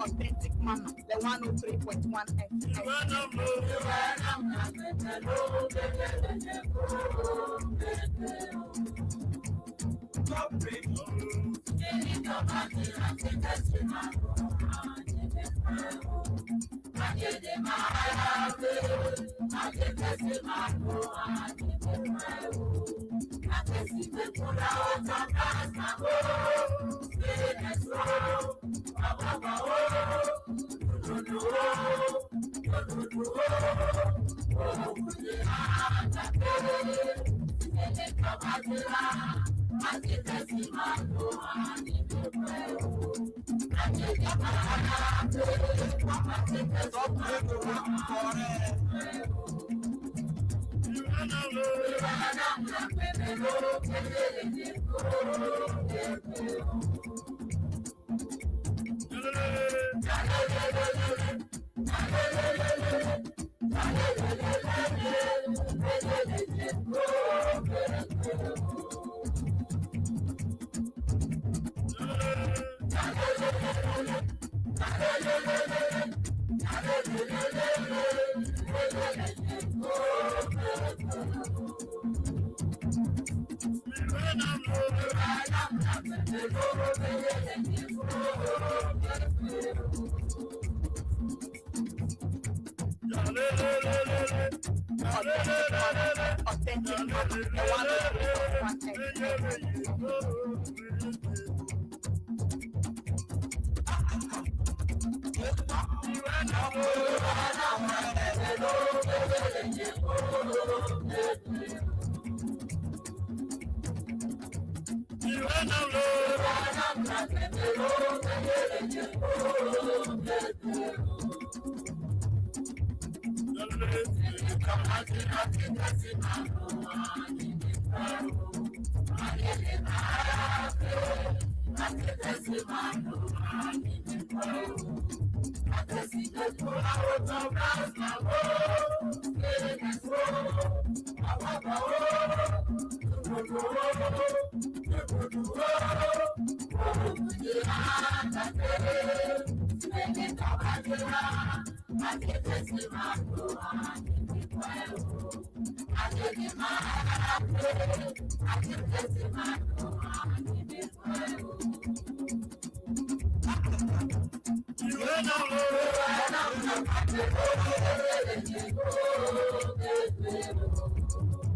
Authentic manner, the 103.1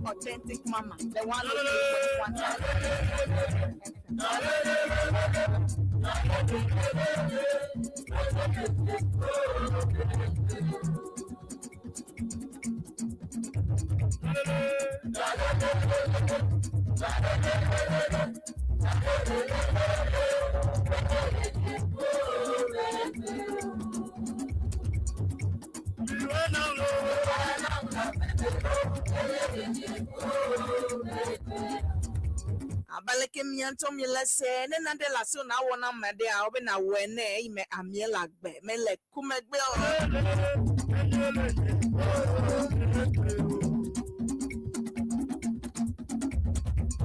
Authentic Mama, the one who plays one time. Abaleke mianto mi lese ne na de la so na wona mede a obi na wene ime amiela gbe me le kumegbe o.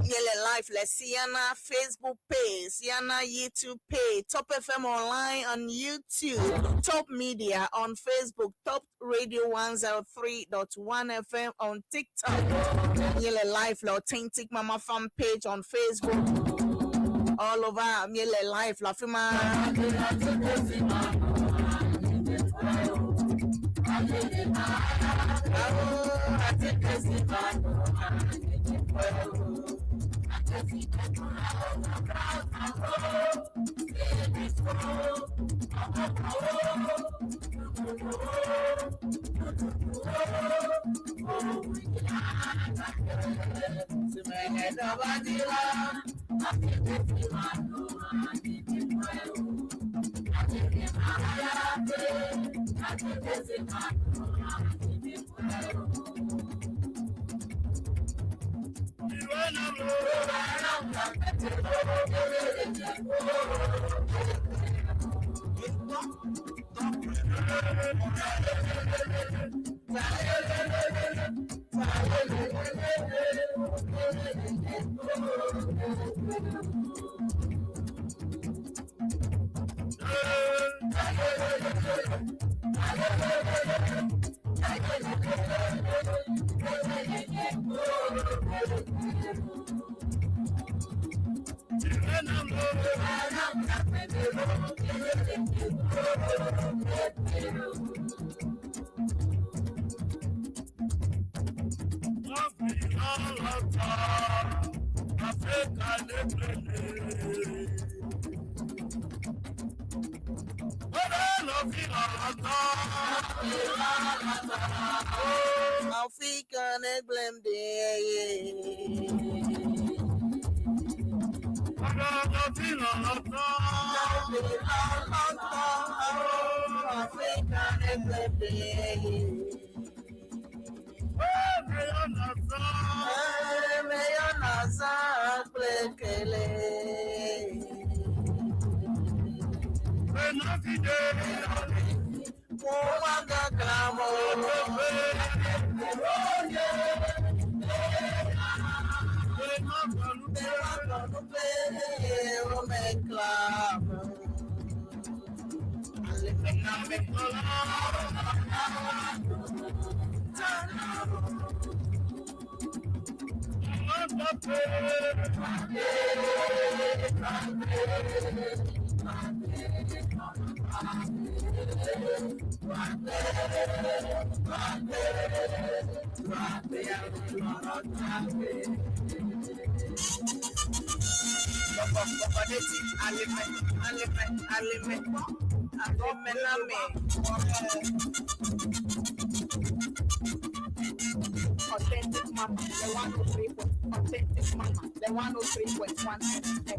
Yele Life, let's see Yana Facebook page, Yana YouTube page, Top FM online on YouTube, Top Media on Facebook, Top Radio 103.1 FM on TikTok, Yele Life, La Authentic Mama fan page on Facebook, all over Yele Life, La Fima. African blame Authentic Mama, the 103. Authentic Mama, the 103.1 FM.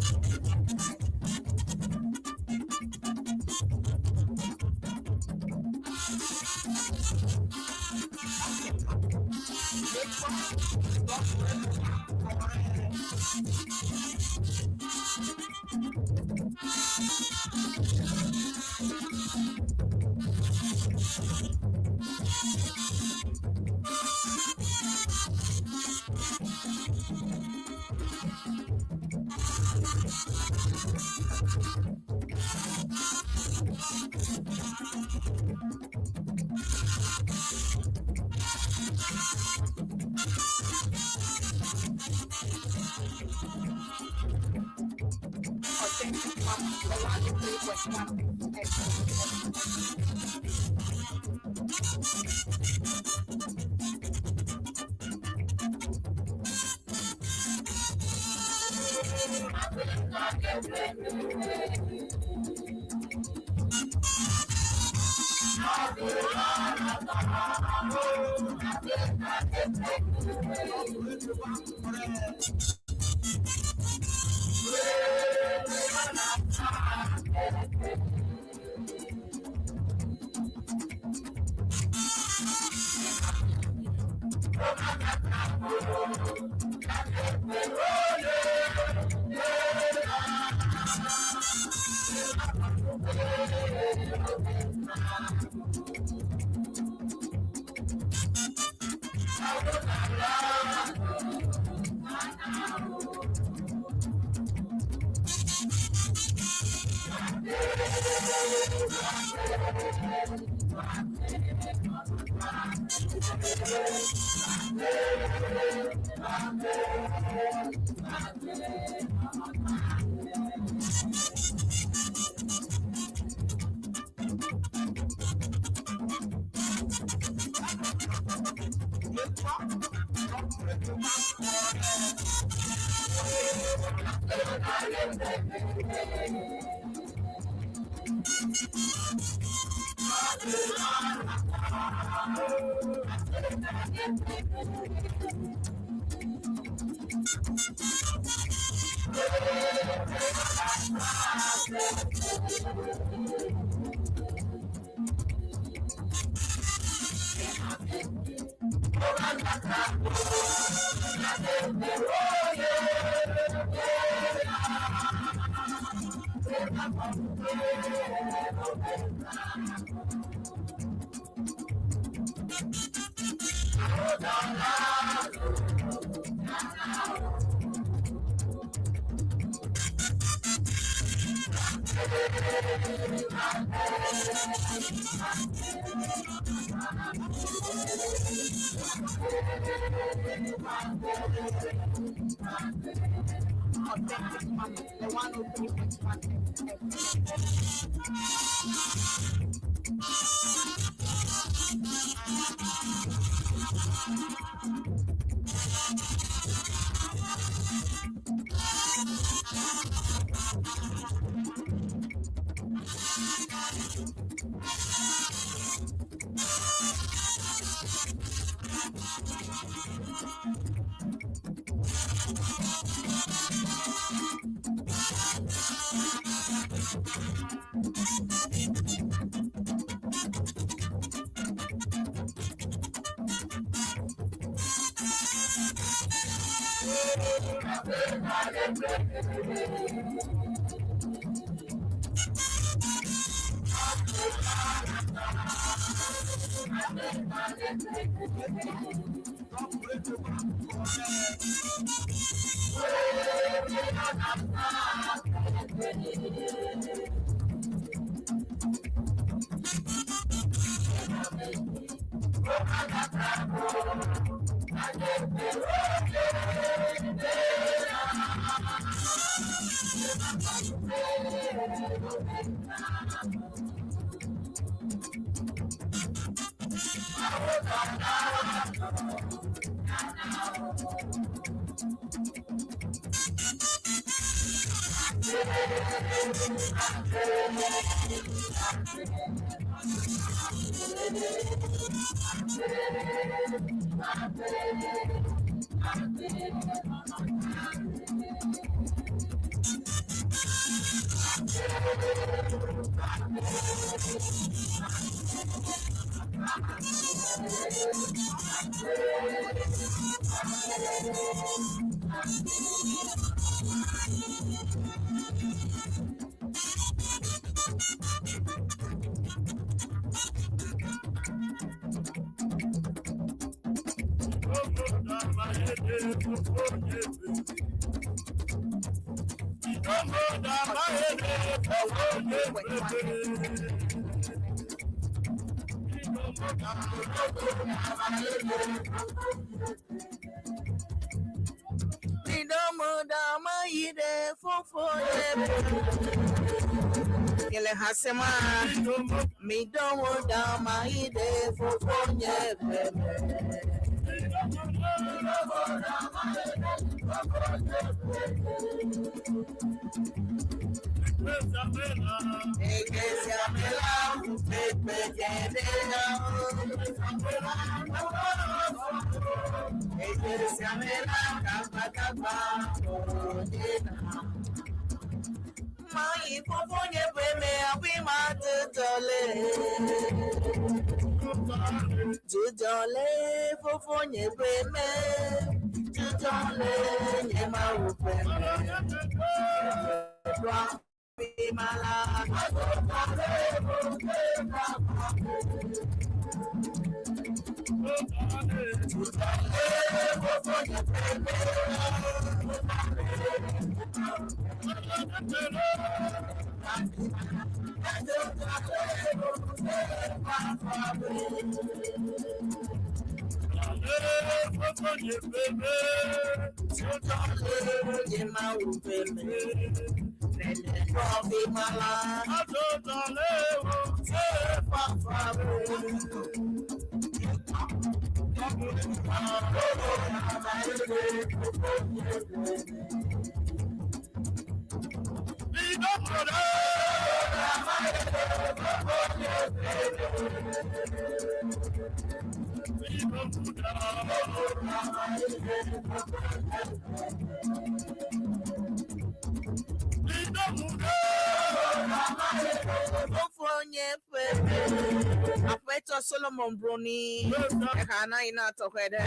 Ele hasema midomo dama ide fofonye Mai fofonye beme abima tutole fofonye beme tutole nyema upeme mala Apeto Solomon Bruni Hana ina tokwede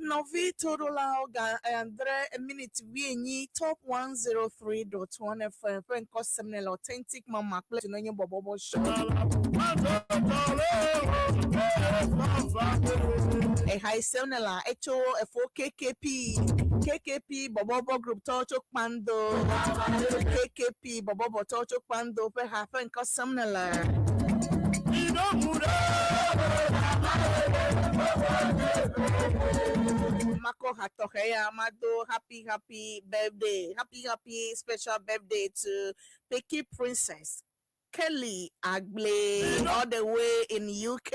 No Vito Lauga Andre a minute we top 103.1 FM and custom authentic mama play in your bobo show. A high seminal, echo a 4KKP Bobo group Torcho Pando KKP Bobo Torcho Pando per half and custom Mako Hatohea Amado, happy birthday, happy special birthday to Pecky Princess Kelly Agble, all the way in UK.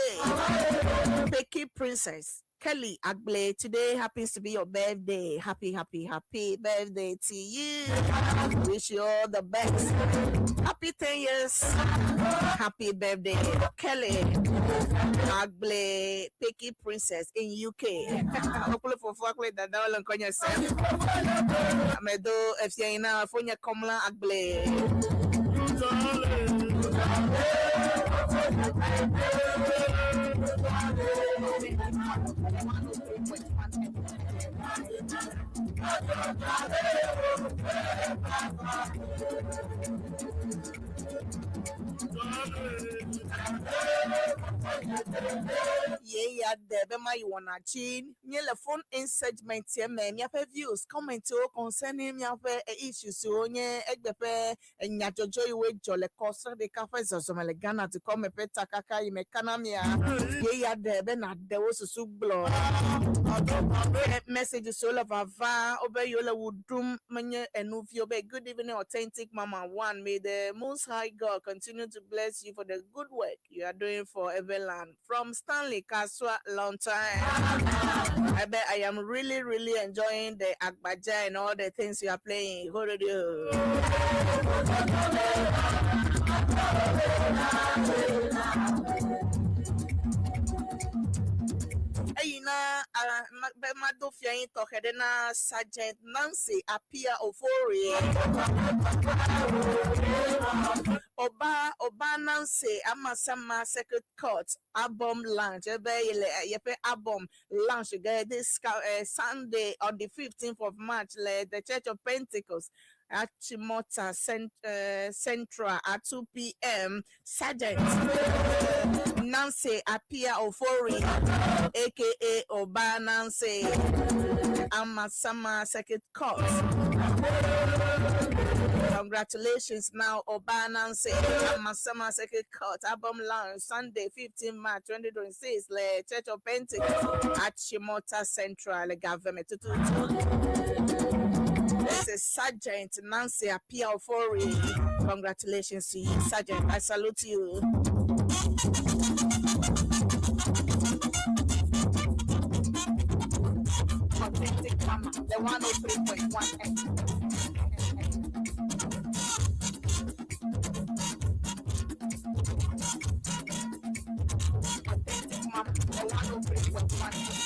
Pecky Princess Kelly Agble, today happens to be your birthday. Happy birthday to you. Wish you all the best. Happy 10 years. Happy birthday, Kelly Agble, Pecky Princess in UK. Hopefully for that dollar on yourself. Amedo FCA Fonya Komla Agble. Yeah, there, my you wanna chin. Near phone in segment, yeah, man, ya views, comment concerning your issues, so yeah, egbepe, and yajojo, you wait, jolly costa, the cafes of Somaligana to come a pet takaka, you make canamia. Yeah, there, there was a soup blow. Messages all of Ava, Obey Yola would doom many and move your bed. Good evening, authentic Mama One. May the Most High God continue to bless you for the good work you are doing for Everland. From Stanley Kaswa, long time. I bet I am really, really enjoying the Akbaja and all the things you are playing. What do you? Ayina Madofia in Tokedena Sergeant Nancy Apia Ofori Oba Nancy Amasama Second Court album launch yepe album launch this Sunday on the 15th of March the Church of Pentecost at Chimota Central at 2 p.m. Sergeant Nancy Apia Ofori, aka Oba Nancy Amasama Second Court. Congratulations now, Oba Nancy Amasama Second Court album launch Sunday 15 March 2026 Le Church of Pentecost at Chimota Central Government. This is Sergeant Nancy Apia Ofori. Congratulations to you, Sergeant. I salute you. Authentic Mama, the 103.1 Authentic Mama, the 103.1.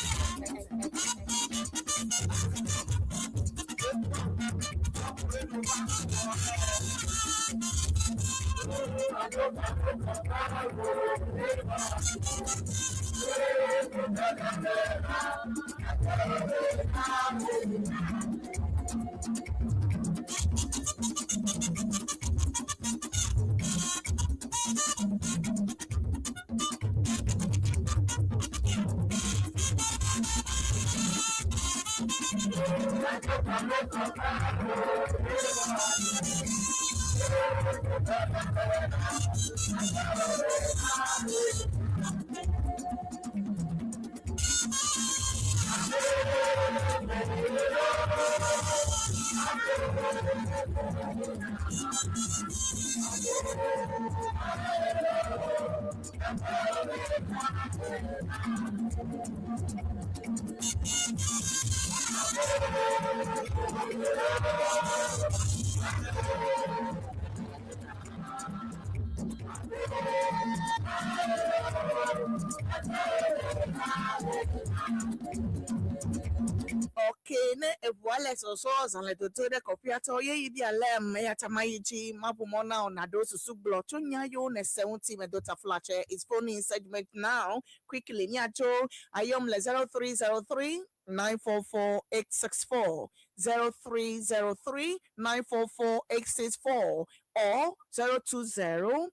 Okay, ne voilà so en le toto de copiato ye bi alem ya tamaiji mapumona on adosu sublo tonya yo ne 70 me dota flache is phone segment now quickly nyacho ayom le 0303 944-864 0303-944-864 or 020-242-0030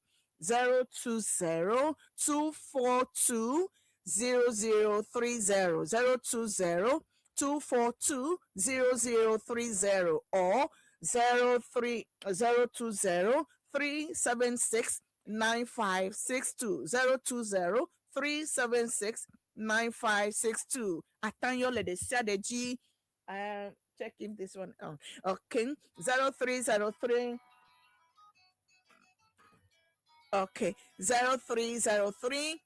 020-242-0030 or 020-376-9562 020-376-9562. Atanyo le desia de G. Check if this one out. Okay. 0303. Okay. 0303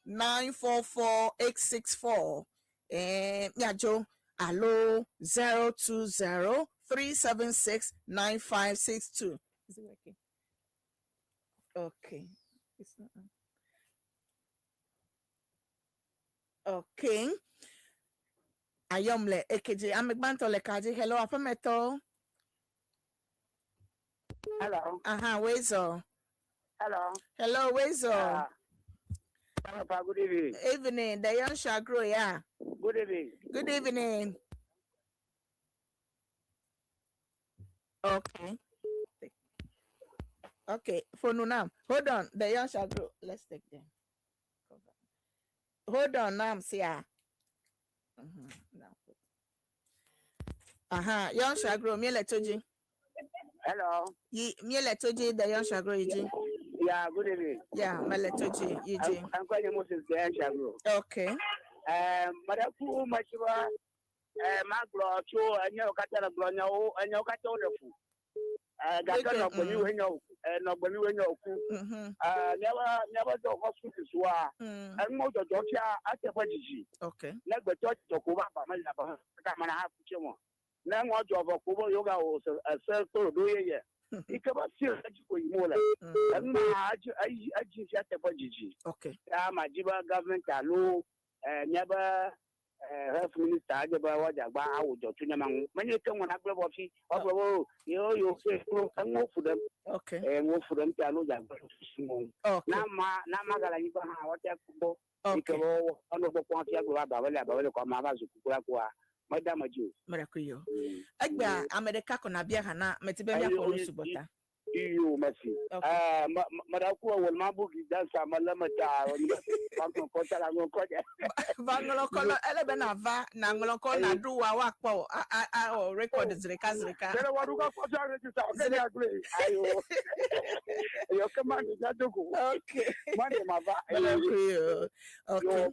944-864. And yeah, Joe. Hello. 020-376-9562. Is it working? Okay. It's not. Okay. Ayomle EKG. Amigbanto le kaji. Hello, apameto. Hello. Wezo. Hello. Hello, Wezo. Good evening. Evening. The young Shagro, yeah. Good evening. Good evening. Okay. Okay. For now. Hold on. The young Shagro. Let's take them. Hold on, now I'm seeing. Yon Shagro, me letoji. Hello. Me letoji the Yon Shagro yiji. Yeah, good evening. Yeah, me letoji yiji. I'm calling Moses Shagro. Okay. Madaku Machiwa, Maglo, Cho, and your Catana Brono, and your Catolofu. Got no when you know, and no when you know. Never the hospitals who are, and most of Georgia at the Pajiji. Okay. Never touch the Kuba, Manapa, Kamana Chimo. Now, what job of Kuba Yoga was a circle do ye. It cannot see more. And I just at the Pajiji. Okay. My Jiba government, Alu, never. Health Minister, I was a many come on a you and move for them. Okay. And move for them to know. Namagala, what Madame Jew. Maracuyo. Agba, America con Abia Hana, Metibia Subota. You mercy. Madaku will Mabu dance a malamata. Vangolo color Elebena va, Nangolo color do a wakpo. I record the Kazrika. Your command is not to go. Okay. Money, Mava. Okay.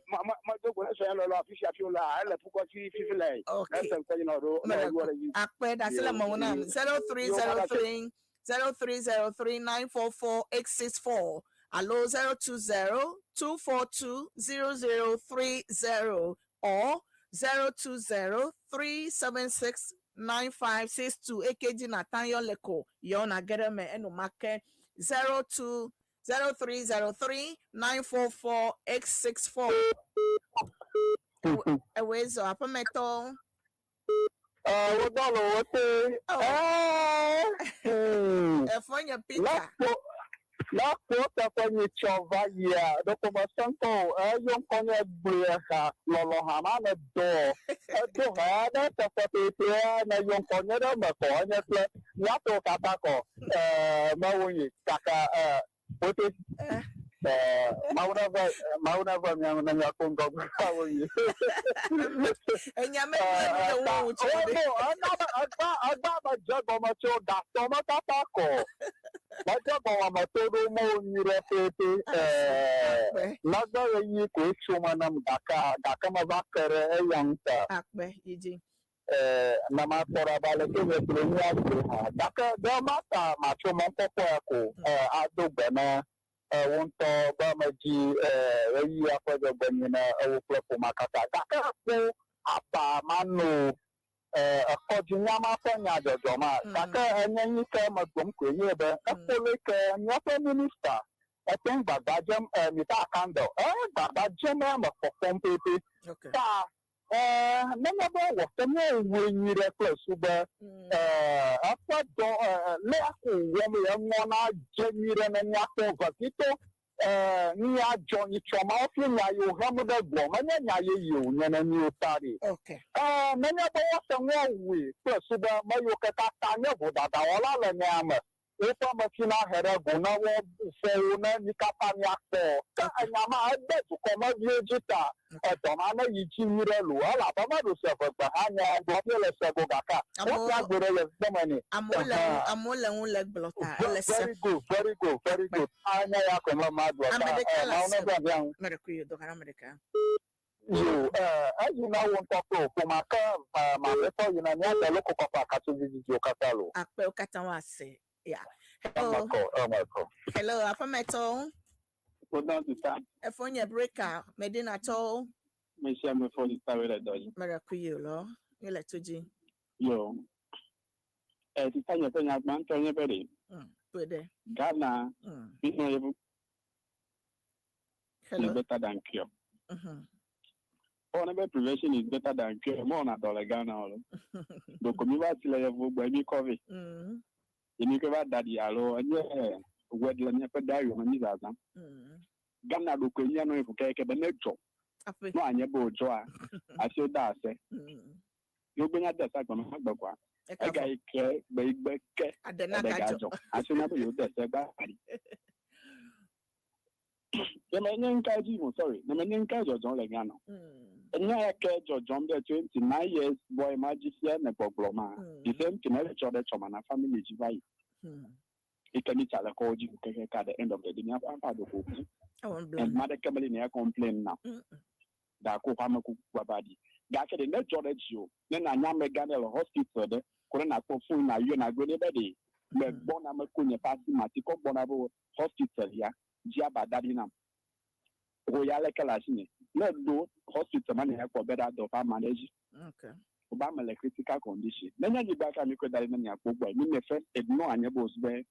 Akpe da sila mona 0303 0303944864. Allo 020-242-0030 or 020-376-9562. AKG Nathaniel Leko. Yona Gereme Enumake 0303-944-864. Away so apameto. Efonya pizza. La porta kwenye chova ya dokoma santo yon kwenye breha lolo hamana do hada tapete na yon kwenye da makonye ple yato katako mawunyi kaka pote mauna va na nyakongo mawunyi Enyame wo agba jago macho da toma tatako Majago amatodo mo nyirepete naga yi ko chuma nam daka mabakere yanta akbe yiji na matora bale ke vetrenia daka da mata macho mo ko adogbe na wonto ba maji yi akodo gbenina o plepo makata daka ko apa manu Nyama Fanya Joma, Kaka and Yanika Magum Kunyebe, a public minister. I think Bagajam Mita Kando, Bagajam for Pompepi. Never was the name when you reckless Uber. After Leaku, Yamona, Jemiran and Yako Vakito. Nia Johnny Choma, you hammer the woman, and you, and you study. Okay. Many of us are way, plus Suba, Mayoka, Vodala, and Yama. If a machine had a Gona, Sauna, Nikapanya, Yama, I bet to come out your jita, a Domana, Yichimira, Luala, Pamadu Suffer, Bahana, Bobula Sagogaka. What the money? I'm all leg blotter. Very good, very good, very good. I know America. You, as you now want to talk to my car, my letter, you know, the local papa to visit your catalo. Akpe Katawase. Yeah. Hello. Hello, Apameto. Put down to time. A phone breaker, Medina Toll. Monsieur, my phone is tired. Maracuyo, lo. You let to G. Yo. It's time you're paying man, turn your body. Good day. Ghana, is better than cure. Honorable prevention is better than cure. More than dollar Ghana. The community level by me coffee. You can have daddy allo and yeah, whether never die on his Azam. Ghana look in Yano if you take a neutral. No, I never draw. I should that say. You've been at the second Bagua. I got a big at the Nagajo. I should never use that. sorry. The main cage of John Legano. And now cage of John the 29 years boy magician and Poploma. The same to never show that from a family divide. It can each other call you at the end of the dinner. And Mother Camelina complain now. Dako Hamaku Babadi. Gaka the net George you. Then I am a Ganel hospital there. Corona Kofu na you na go nobody. Me bona makunya pasi matiko bonabo hospital ya. Jiaba dadina. Royal Kalashini. Let do hospital money for better to manage. Okay. Obama le critical condition. Then you back and you could die in your book. I mean, the first ignore and your boss there.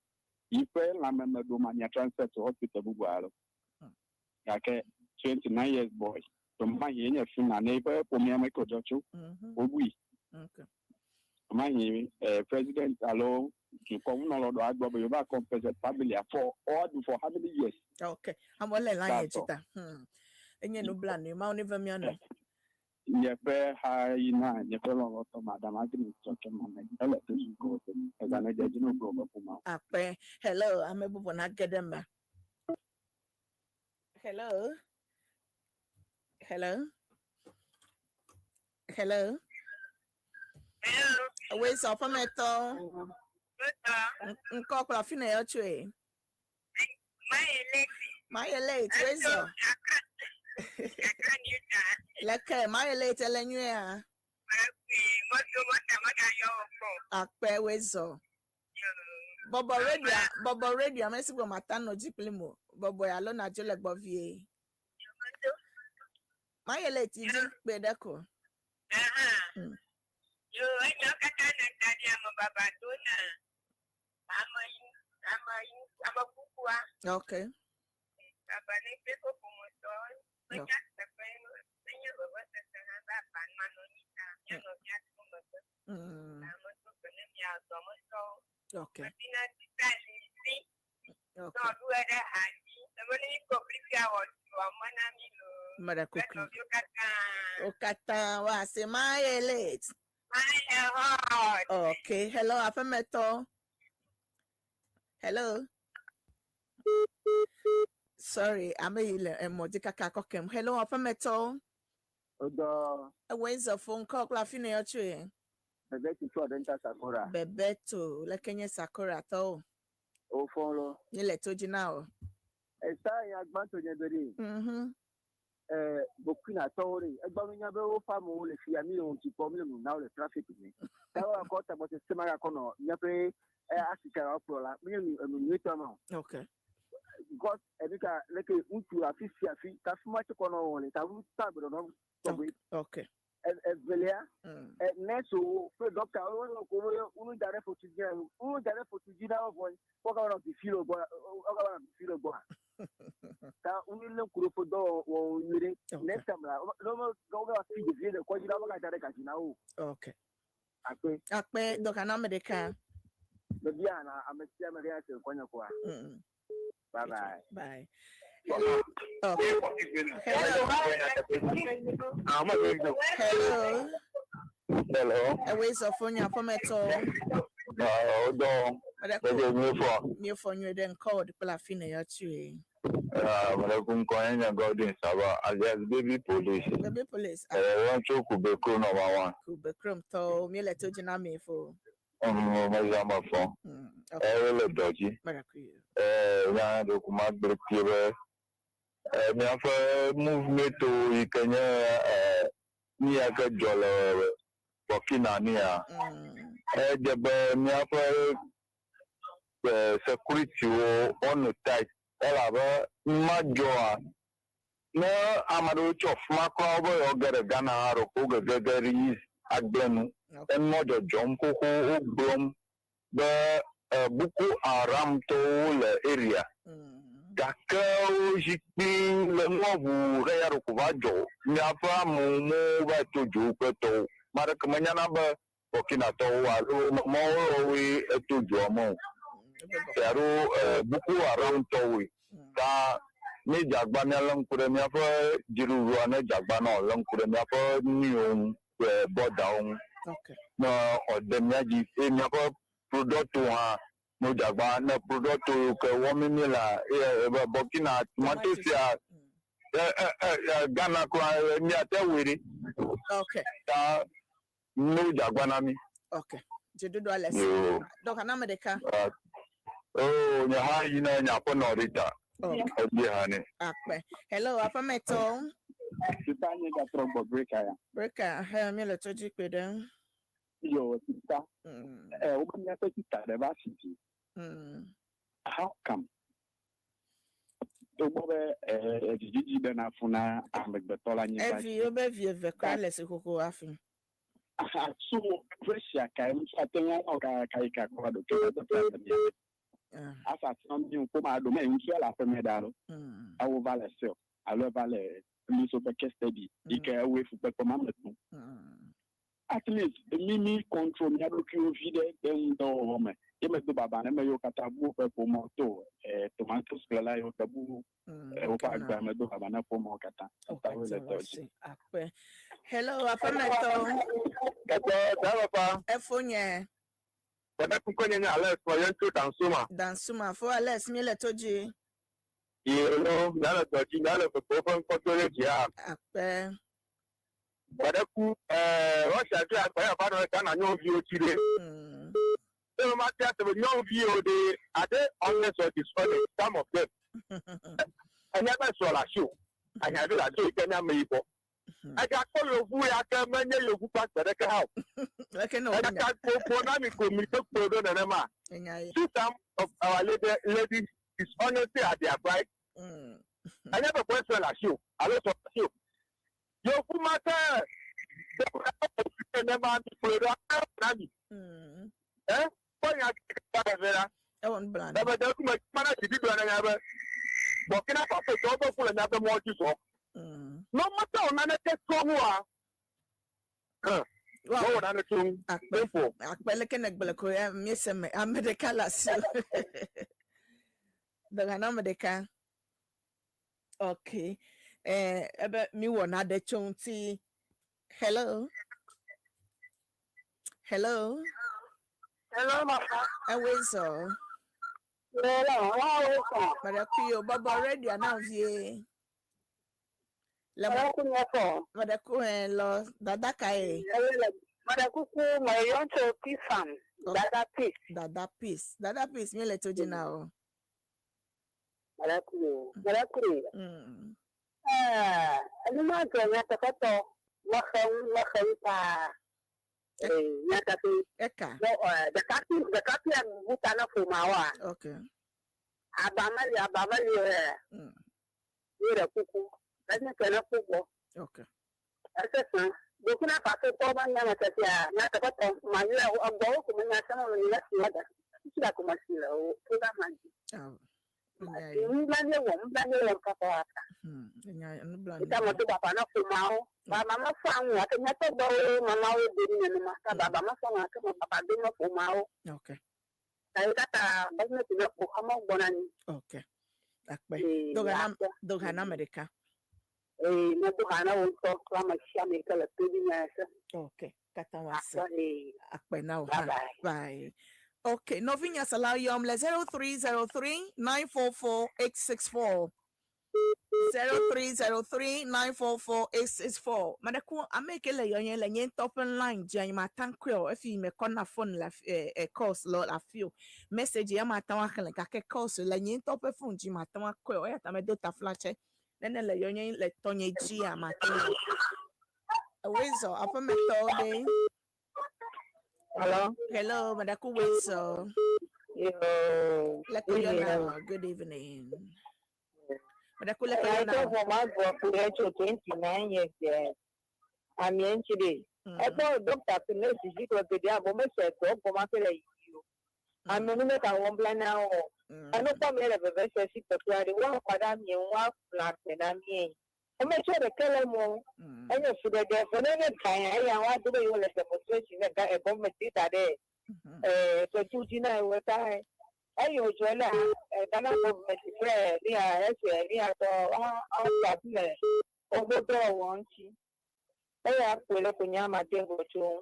You fail, I'm a woman, transfer to hospital. Okay, 29 years boy. From my year, from a neighbor, for me, Michael Jocho. We. Okay. My president alone, to come no longer, I go back on president family for how many years? Okay, I'm all like it. And you know, bland, you might never me. Yeah, very high in line. You follow Madam Agnes talking on go as an original program. Hello, I'm able to not get them. Hello. Hello. Hello. Where's our metal? Uncle Fina tree. My late, where's your? Like my late Elenia. Akpe wezo. Bobo radio, I'm messing with my tano jiplimo. Bobo alone at Jolek Bovie. My late, you didn't pay the call. You ain't no okay. Okay. Okay. Hello, Afemeto. Hello. Sorry, I'm a modika kakokem. Hello, Afemeto. Where's the phone call? Lafine tree. Bebeto Denta Sakura. Bebeto, like Kenya Sakura to. Oh, follow. You let you now. A sign at Banto Bokina Tori, a Bamina family, if you are million to problem now the traffic. Now I got about the Semaracono, Yape, Africa Opera, okay. Because like a Utu, a fish, that's much on it. I will start with okay. Velia, Neso, Doctor, only direct for Tijana, only direct for Tijana one, of the field of only look for door or next time. No, go see the video, because you don't know. Okay. I pay Doctor America. The Diana, I'm a Samaria to Quanaqua. Bye bye. Bye. Hello. Hello. Hello. Away so phone your phone at all. New phone you then called Plafina your tree. Malakun Koyana Golden Saba, alias Baby Police. Baby Police. I want to Kubekro number one. Kubekrum to me let you Jinami for. Mazama phone. Will dodgy. Yana the command break. Me have movement to Kenya near Jola Burkina near. The me have security on the tight. Elaba Majoa. No, Amado Chof Macrobo or get a Ghana or Koga Gagaris at Benu and Mojo Jompo Brom the Buku Aram to area. Kakao Jipi Lemovu Rea Kuvajo, Niapa Mumu to Jupeto, Maracamanaba, Okinato, Moro to Jomo. Pero buku around Towi. Ka ni jagbana lang kuremia fa jiruwana jagbana lang kuremia fa niung bodaung. Okay. No odemnya ji enya fa product wa no jagba na product ke womini la Burkina tomatoes ya Ghana kwa ni atewere. Okay. Ta no jagba na mi. Okay. Jedudu Alex. Donc anamedeka. Oh, nya ha yina nya po no rita. Okay. Akpe. Hello, afameto. Sita nye ga trombo breaker ya. Breaker, ha mi le toji pe den. Yo, sita. Ubanya pe sita de ba city. How come? Obobe ejiji be na funa ambetola nye. Evi obevi vekra lesi koko afin. So pressure kai mfatenya oka kai ka kwa do ke do platform. Asa something kuma do me nsu ala femedalo. Awo vale sel. Alo vale liso pe custody. Ike we fu pe koma metu. At least the mini control me do ki vide dem do home. E me do baba na me yo katabu pe po moto tomatoes kala yo tabu o pa gba me do baba na po mo kata. Hello, afameto. Efonye. Bada kukonye ni Alex for yento Dansuma for Alex mi le toji. No, nala toji nala ko fon control ya. Akpe. Bada ku Russia ti agba ya ba no ka na nyo vi o tire. So ma ti ate nyo vi o de ade honest or dishonest some of them. Anya ba so la show. Anya bi la show Kenya me ibo. I got follow who I can manage your good back to the house. I can't go for Nami communicate for the Nama. Some of our ladies dishonesty at their pride. I never question like you. I lot of you. Your good matter. Never for Nami. Eh? What I want brand. Never do much manage to do another. But can I pop a double for another more to talk? No matter on an attack, no, I'm too. Akbelekenekbeleko miss me America las. The Ganamedeka. Okay. About me one other chonti. Hello. Hello. Hello, Mama. And we so. Hello, But I feel Baba already announced ye. Madaku lo dadaka e. Madaku my yonto pifam. Dada peace mi le toji na o. Madaku. Anuma to nyata kato wakhan pa nyata tu. Eka. The copy and butana fumawa. Okay. Abamali yera kuku. Okay. Bukuna paso toba nyama tatia nyata kato mayua ambo kumenya sama mwenye siada. Sila kumasila kuda maji. Mblanye wo kapa. Ita moto baba na kumao. Mama fangu atenya to do mama wo deni ne maka baba ma fangu atema baba de no kumao. Okay. Tayo kata bazme tuna ko kama bonani. Okay. Akbe. Dogana America. Nabuhana wonto kama shame kala tudinya sa. Okay, katawasa. Akpe now. Bye. Okay, Novinya Salayom le 0303-944-864. 0303-944-864. Madaku amekele yonye le nyen topen line jany matankyo if me kona phone la course lo la fio message ya matanwa kele kake course le nyen topen phone ji matanwa kyo ya tamedo ta flache. Nene le yonye le tonye ji a matin. Wezo apa metode. Hello, Madaku Wezo. Good evening. Madaku I told 29 years. I'm today. I told Doctor to nurse is equal to the above said to you. I'm a minute I won't plan now. I know some of the vessel ship to the one for them in one flat and I'm in. I make sure the color more. I know for the death for any time. I want to be able to demonstration that a government did that day. So 29 was I. I usually a government prayer near to over the one. I have to look on Yama table too.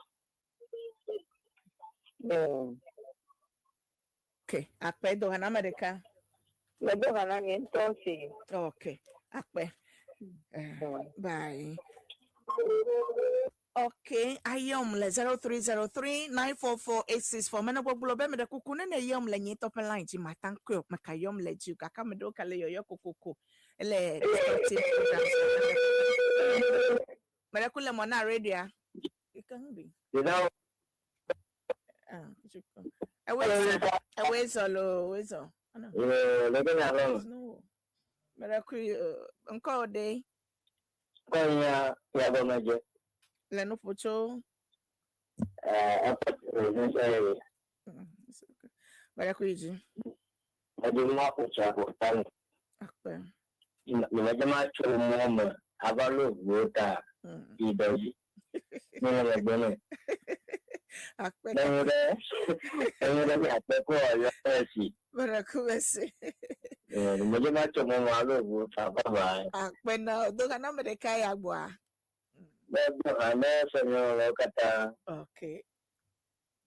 Okay. Akpe do hana America. Medo hana ni ntonsi. Okay. Akpe. Bye. Okay, ayom le 0303-944-864. Mena bobulo be me de kuku ne yom le nyi top line ji matanko me ka yom le ji ka me do ka le yo kuku le distortive program. Mena kule mona radio. You can be. You know. Away solo. Looking at those. No. Mena ku unko day. Yeah, don't make it. Leno pocho. Mena ku ji. I do not put you up. Akpe. Nimejama chumo abalo vuta idoji. Nile bene. Akpe. Nile ateko ya esi. Mena ku bese. Nimejama chumo abalo vuta bye. Akpe na do kana me de kai agboa. Okay.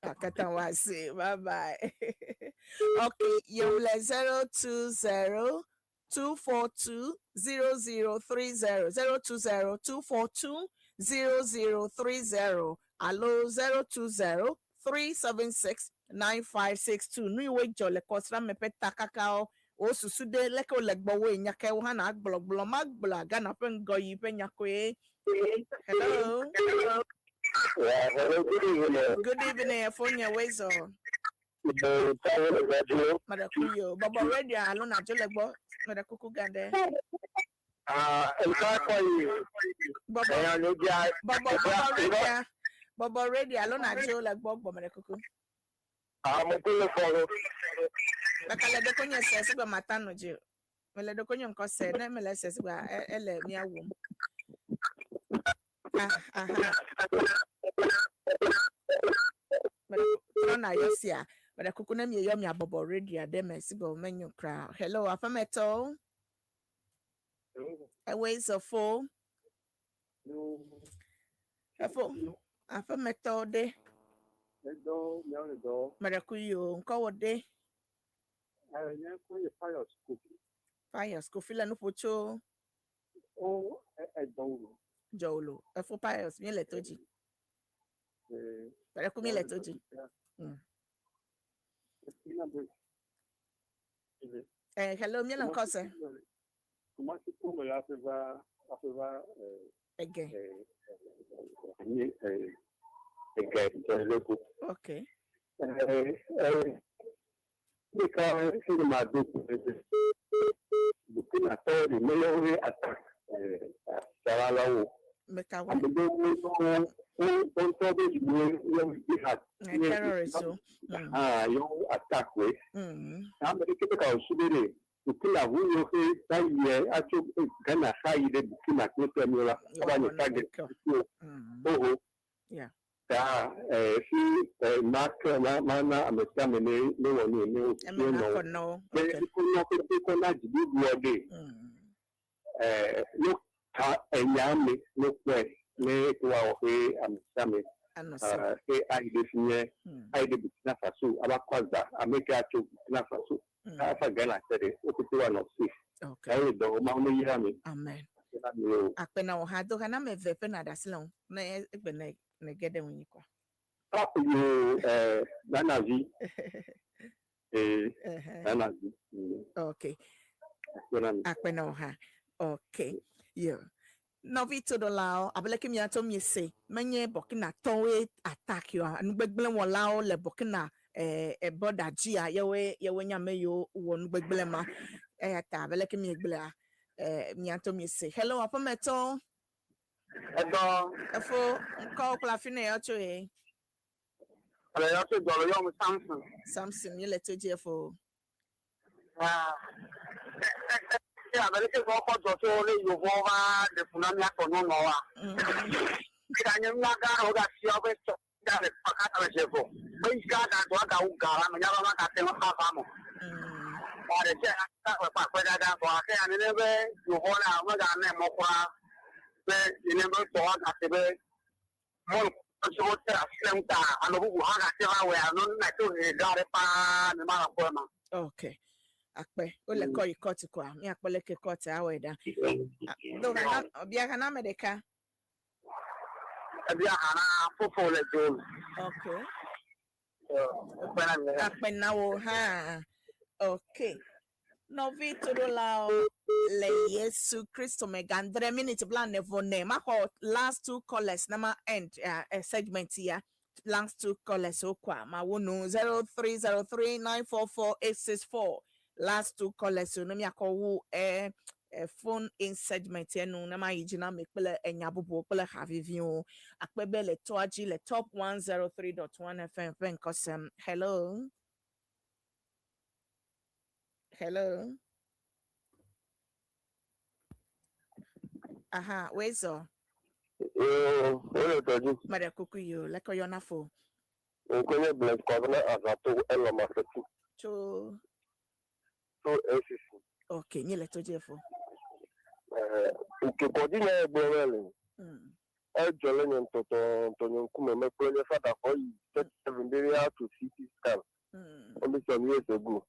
Akata wasi. Bye. Okay, you le 020-242-0030. 020-242-0030. Allo 020-376-9562. Nu iwe jole kosra mepe takakao. O susude leke o legbo we nyake o hana agblogblog magbla gana pen goyi pen nyakwe. Hello. Yeah, hello, good evening. Good evening, phone your ways on. Madakuyo. Baba ready alone at Jolegbo. Madakuku gande. In fact, for you. Baba ready alone at Jolegbo. Madakuku. I'm a good follow. Bakala de konya says about Matano Jill. Mele de konya cose, Nemele says about Ele near womb. But Yosia, but I could name you yum Bobo radio, them sibo menu crowd. Hello, Afameto. A ways of four. Afameto de Maracuyo, call day. Fire school, fill and pocho. Oh, I don't. Jolo, a four piles, me let toji. But I could me let toji. Hello, me and cousin. Again. Okay. Because my book looking at all the military attack. Saralawo. Terrorism. You attack way. I'm the typical Subiri. To kill a woman who is actually gonna hide the Bukina Kutamula. Oh, yeah. She Mark Mana and the family, no one knew. No. They could not do day. Look. Yami look where me to our way and summit. Say I define I did Nafasu, Abakwaza, America to Nafasu. Again, I said it, one of six. Okay. I do Mount Yami. Amen. Akpena o hado kana me vepe na dasilon na egbe na gede won yikwa. Up you Nanazi. Nanazi. Okay. Akpena o ha. Okay. Yeah. Novito do lao abeleke mi ato mi se menye Burkina towe attack yo anu gbegbele won lao le Burkina border gia yewe nyame yo won gbegbele ma ta abeleke mi egbele mi ato mi se hello apometo Edo efo nko kla fine yo cho e ale yo to do yo Samson ye leto je fo yeah, but it's all for the only you over the Funamia for no more. Can you not go that you always got it for Catalan? When you got that, what I never got them half ammo. Or the check, that for and never you hold out what I never you never thought at the way. so what I'm I know who I got where I don't like to got it pan the Okay. Akpe ole ko ikoti kwa mi akpele ke koti aweda. Do kana obia kana medeka. Abia ana fofo le do. Okay. Akpe na wo ha. Okay. Novi Tudolao le Yesu Christo megandre minute plan never name. I last two callers nama end segment here. Last two callers okwa ma wonu 0303944864. Last two callers no mi akowu phone in segment here no nama yijina me pele enyabubu pele haviviu akpebe le toaji le top 103.1 FM venkosem. Hello. Hello. Aha, where's all? Maria Kukuyo, like your nafo. Nkonye bless covenant azato elo mafeti. So ACC. okay, you let Jeffo. Nke kodina egbewele. Ejole nyen to nkume me proje fada for you 37 burial to CT scan. Only some years ago.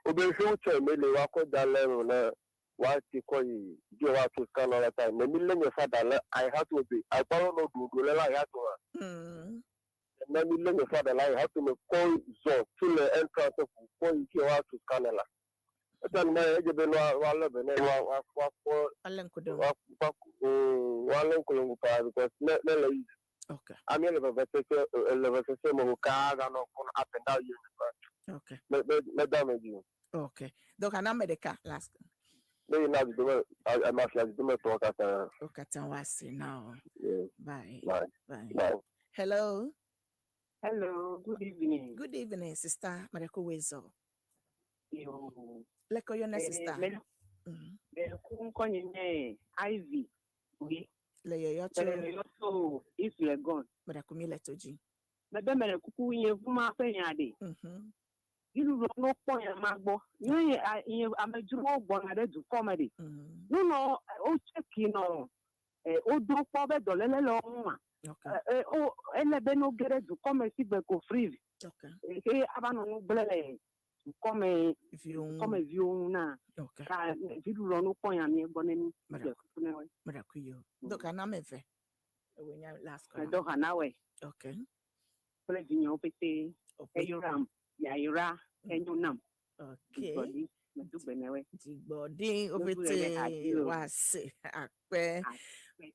Obese uche mele wako dalero na wati ko yi je wa to scan all the time. Me mille me fada le I have to be. I don't know do le la ya to. Me mille me fada la I have to me call zo to the entrance of ko yi je wa to scan la. Then me je be no wa le be ne wa ko Alen kudo. Wa len ko pa because le le Okay. I mean le mo ka ga no ko up and down you. Okay. Me damage you. Okay. Donc ana medeka last. No, now I must have to talk at Okay, wasi now. Bye. Bye. Bye. Hello. Hello, good evening. Good evening, sister Mareko Wezo. Yo. Leko your sister. Ivy. Oui. Le yo So if you are gone. Mareko mi letoji. Bebe mere kuku ye fuma fe yade. You no point magbo. You amejuro gbon ade do comedy. No, o check no. O do po be dolele lo nwa. Okay. O elebe no gere do come si be ko free. Okay. Abano no blele. Come view na. Okay. Ka you no point am ye boneni. Marakuyo. Donc ana meve. Wenya last call. Do hanawe. Okay. Pele vinyo pete. Eyuram. Yaira enyunam. Okay. Jigbodi obete wase akpe.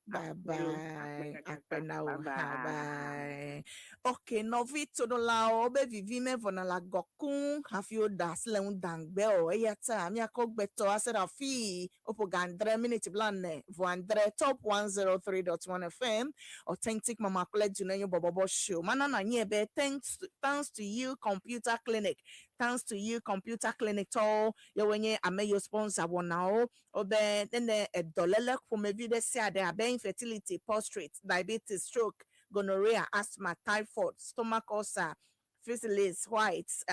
Bye. Akpe na bye. Okay, novi todo la obe vivi me vona la gokun hafio das le un dangbe o eyata mi akogbeto asera fi opo gandre minute blanne vo andre top 103.1 FM authentic mama college you bobo show manana nyebe thanks to you computer clinic. Thanks to you computer clinic to you wenye ame your sponsor wona obe then the dolele from a video say there are infertility, prostate, diabetes, stroke, gonorrhea, asthma, typhoid, stomach ulcer, syphilis, whites,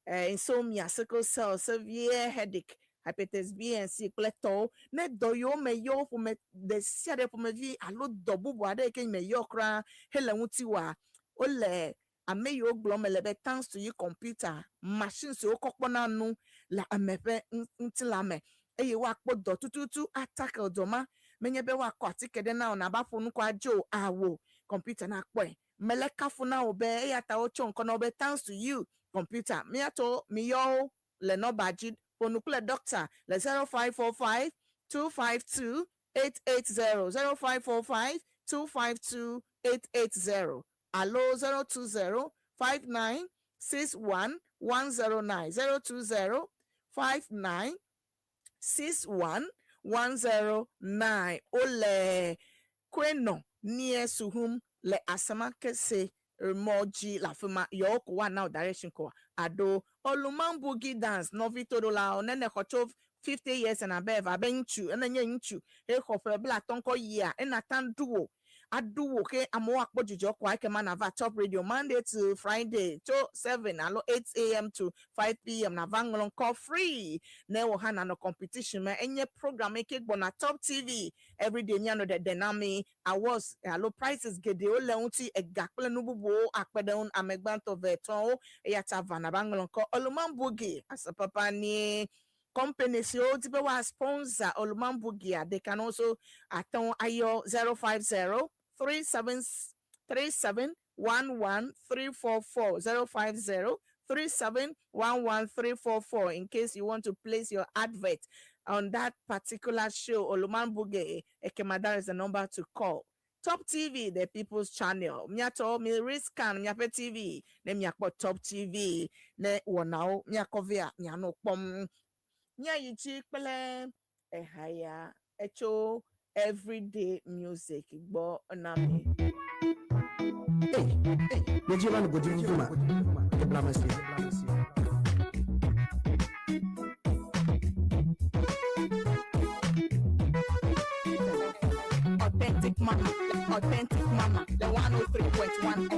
insomnia, sickle cell, severe headache, hepatitis B and C, cholesterol. Ne do yo me yo for me the share for me vi alo double boade ke me yo kra hele mutiwa ole ame yo glomelebe thanks to you computer machine so kokpona nu la amepe ntilame eye wa kpodo tututu attack odoma menyebe wa ko atikede na ona ba fonu kwa jo awo computer na kpo meleka funa obe ya ta ocho nko na obe thanks to you computer me ato mi yo le no budget fonukule doctor le 0545 252 880 0545 252 880 allo 020 5961 109 020 5961 109 ole kweno nie suhum le asama kese emoji la fuma yoko wa now direction ko ado olumambugi dance novi todola onene kocho 50 years and above abenchu enenye nchu e khofre bla tonko year enatan duo adu okay amo akpojujo kwa kema na va Top Radio Monday to Friday to 7 alo 8 a.m. to 5 p.m. na vanglon call free na wo hana no competition ma enye program eke gbo na Top TV every day nya no the dynamic awards alo prizes gede o leunti egakple no bubu akpedon amegbanto veton e yata vana vanglon call olumambugi asapapa ni company so tipe wa sponsor olumambugia. They can also attend ayo 050 3711344 050 3711344 in case you want to place your advert on that particular show. Olumambuge Ekemada is the number to call. Top TV, the people's channel. Miato mi riskan miape TV, ne miakpo Top TV, ne wonao miakovia miano pom. Nya yichi pele ehaya echo everyday music igbo nami. Hey, Nigeria go do you man. Diplomacy. Authentic mama, the 103.1 FM. Authentic mama, the 103.1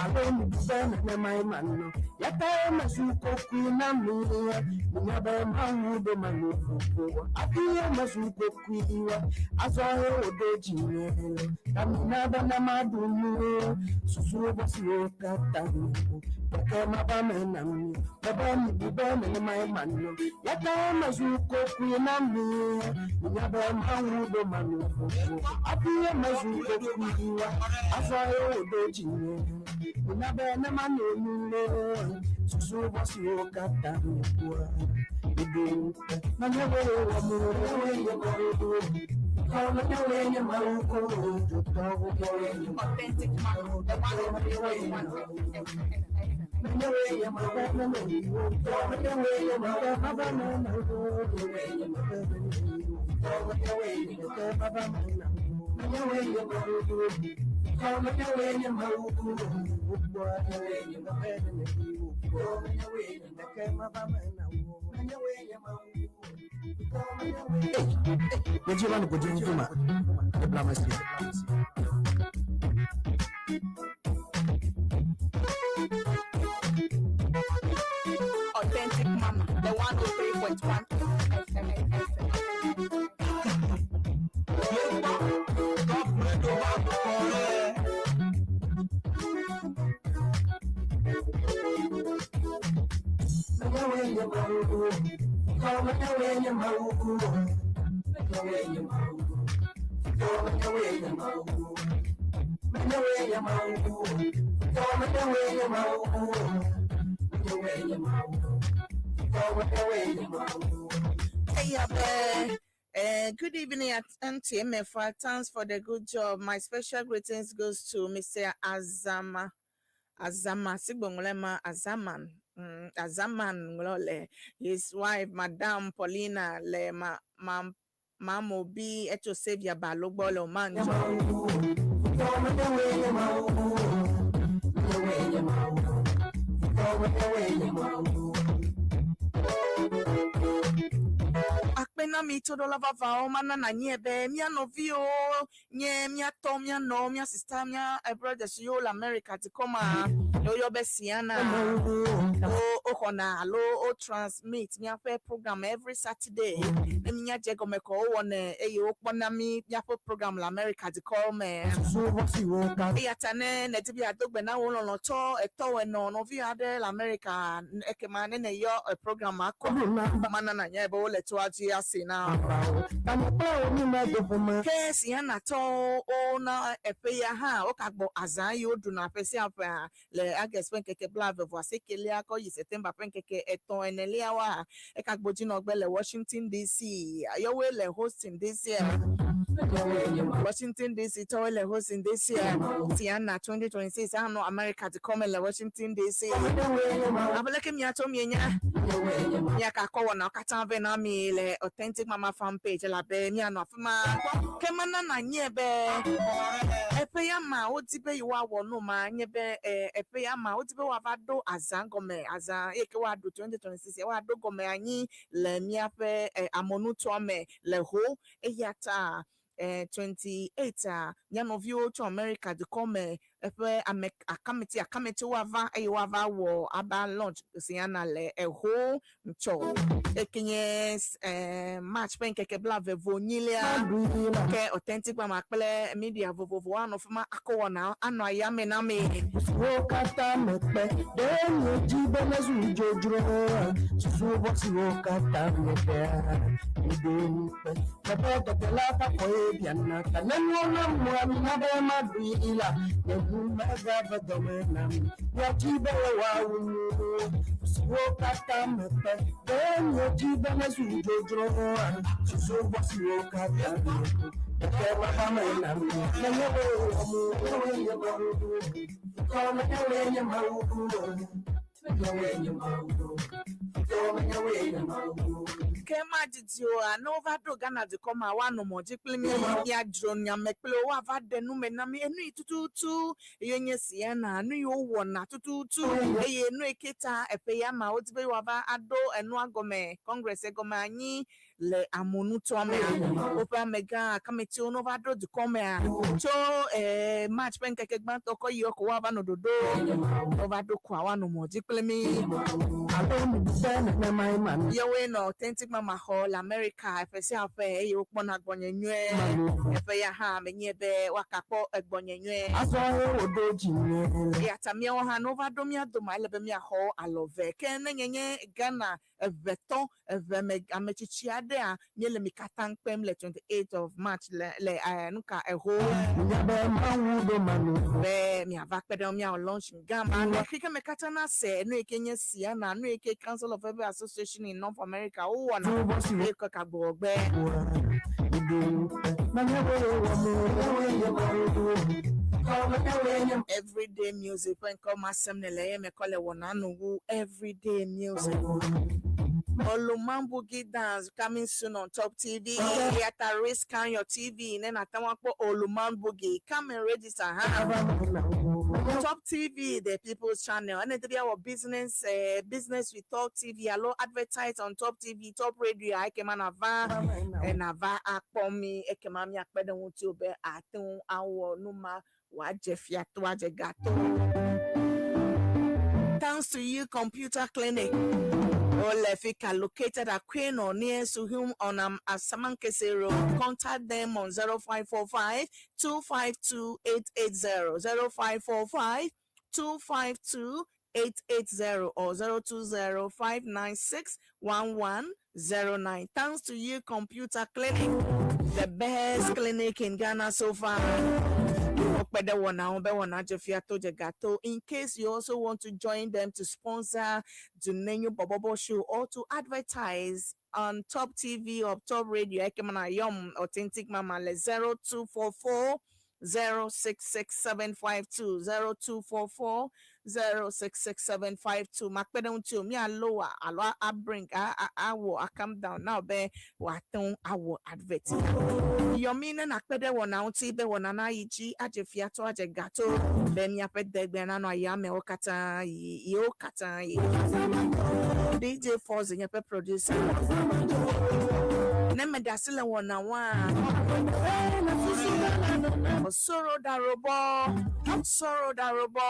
Alone burn my man. Yata masuko kuna mia. Munyaba mahudo manuko. Akia masuko kuiwa. Azoe odoji. Kaminaba na madumu. Susu basio katamu. Kama bamena mi. Baba mi bibene my man. Yata masuko kuna mia. Munyaba mahudo manuko. Akia masuko kuiwa. Azoe odoji. Munyaba na manuko. Susu basio katamu. Authentic Mama, the one who plays one. Authentic Mama, the 103.1 FM. Top Radio Bakore. Good evening, Auntie MFA. Thanks for the good job. My special greetings goes to Mr. Azama Sigbongolema Azaman. Azaman Ngolole, his wife, Madame Paulina Le Mamo B. Eto Sevia Balogbolo Manjo. Akpena mi todo lava va o mana na nyebe mia novio nye mia to mia no mia sister mia brother yo la America to come yo besiana o kona alo o transmit mia fe program every Saturday mia jego me ko wona o kpona mi mia program la America to call me ya tane na tibi adogbe na wo lo to eto we no novio ade la America ekema ne yo program akọ mana na nyebe o le to ati ase na case yana to o na epeya ha o kagbo azan yo du na pesi apa le ages pen keke blave voici kele ako yi September pen keke eton enelia wa e kagbo jina ogbele Washington DC yo we le hosting this year Washington DC to le hosting this year Tiana 2026 I know America to come le Washington DC abeleke mi ato mi nya ya ka ko na kata ve na mi le Authentic Mama fan page la be mi ano afuma kemana na nyebe epe ya ma otibe yiwa wonu ma nyebe epe ya ma otibe wa vado azangome azan eke wa do 2026 wa do gome anyi le mi ape amonu to me le ho eyata 28 nyanovio to America de come epe akameti wava wo aba launch siana le ho ncho ekenye match pen keke blave vonilia ke Authentic Mama pele media vovo ano fuma akowo na ano ayame na me wo kata mepe de ni jibe na zujojro susu bosi wo kata mepe ideni pe papa de la pa ko ebiana kanenu na mo na be maduila mega badomena ya jibe wa unu wo kata mepe de ni jibe na zujojro susu bosi wo kata Kema didio anova do Ghana de come awano moji plimi ya drone ya mekplo wa va denu menami enu itututu yenye siena anu yo wona tututu eye enu eketa epe ya ma otibe wa va ado enu agome congress egome anyi le amonu to me opa mega kameti ono va do du come cho match pen keke gban to ko yo ko wa ba no dodo over do kwa wa no mo diplemi yewe no authentic mama hall America efese afa e okpo na gbonyenwe efe ya ha menye be wakapo egbonyenwe aso odoji ya tamia wa ha no va do mi adoma lebe mi ho alove ken nyenye Ghana veto ve amechichi ade a nyele mi katan pem le 28th of March le nuka eho nyabe mawudo manu be mi ava pede mi a launch ngama no kike me katana se no ekenye sia na no eke Council of Urban Association in North America o wana e ko kagbogbe everyday music when come assembly me call it one everyday music. Olumambugi dance coming soon on Top TV. At a risk on your TV. Then at Olumambugi come and register. Top TV, the People's Channel. And it be our business with Top TV. Allo advertise on Top TV, Top Radio. I can ava and ava akpomi. Ekemami akpede wuti be atun awo numa waje fiatu waje gato. Thanks to you, Computer Clinic. Olefika located at Queen or near Suhum on Asamankese Road. Contact them on 0545 252 880 0545 252 880 or 020 596 1109. Thanks to you, Computer Clinic, the best clinic in Ghana so far. In case you also want to join them to sponsor the Nenyo Bobobo show or to advertise on Top TV or Top Radio, Yom Authentic Mama 0244 066752 0244 066752. Makpedon to me a lower I bring I will come down now be what I will advert. Your meaning akpede wona uti be wona na iji aje fiato aje gato ben ya pede be na no ya me okata yo kata DJ Force nya pe producer na me dasile wona wa Osoro Darobo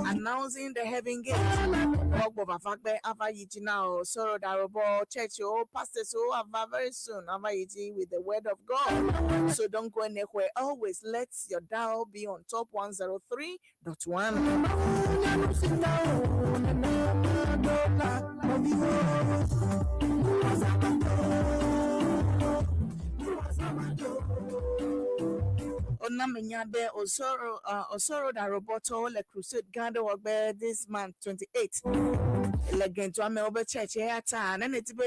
announcing the heaven gate. Ogbo bafakbe ava yiji now Osoro Darobo church pastors ava very soon ava yiji with the word of God. So don't go anywhere. Always let your dial be on top 103.1. Onamenyabe Osoro Daroboto le crusade Ganda Wagbe this month 28. Legend to Ameobe Church here and then it be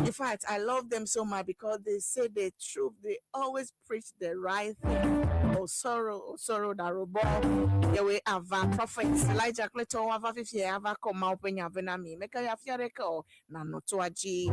in fact, I love them so much because they say the truth, they always preach the right thing. Osoro Darobo, the way Ava prophets Elijah Cleto Ava 50 Ava come out when you have me. Make a fiareco na no to aji.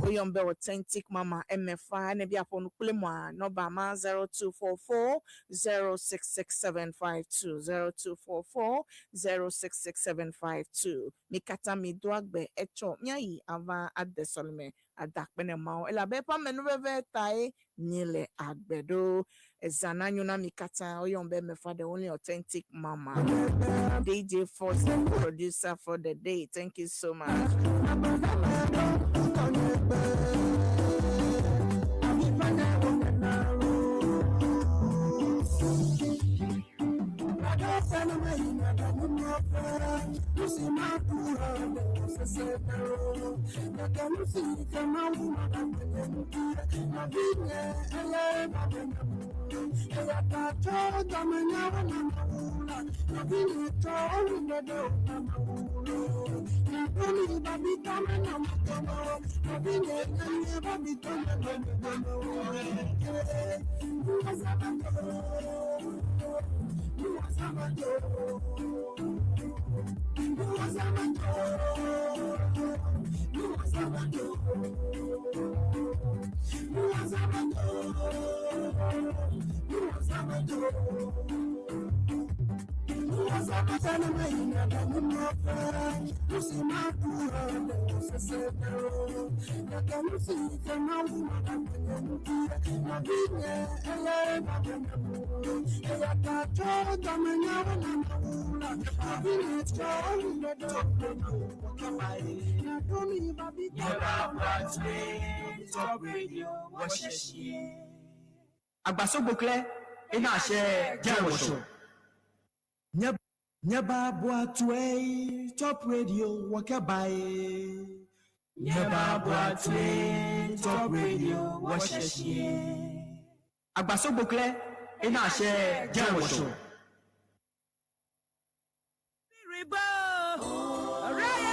Oyombe authentic mama MFI nebi upon Kulimwa Nobama 0244 066752 0244 066752. Mikata midwagbe echo nyai ava adesolme adakpene mao elabepa menuveve tai nile agbedo ezananyuna mikata oyombe mefa the only authentic mama DJ Force producer for the day. Thank you so much. Sana maina da munofa Musi makura da sesero Na kamusi kama uma Mukia na binye Eya baganabu Eya kato Damanya wana maula Abine chori na dogo Wakabai Na domi babi Nyeba Bratwe Top Radio Washeshi Agbasogbokle ina àṣẹ jẹ́wọ̀ṣọ̀. Nyeba Bratwe Top Radio Wakabai Nyeba Bratwe Top Radio Washeshi. Agbasogbokle ina àṣẹ jẹ́wọ̀ṣọ̀. Riba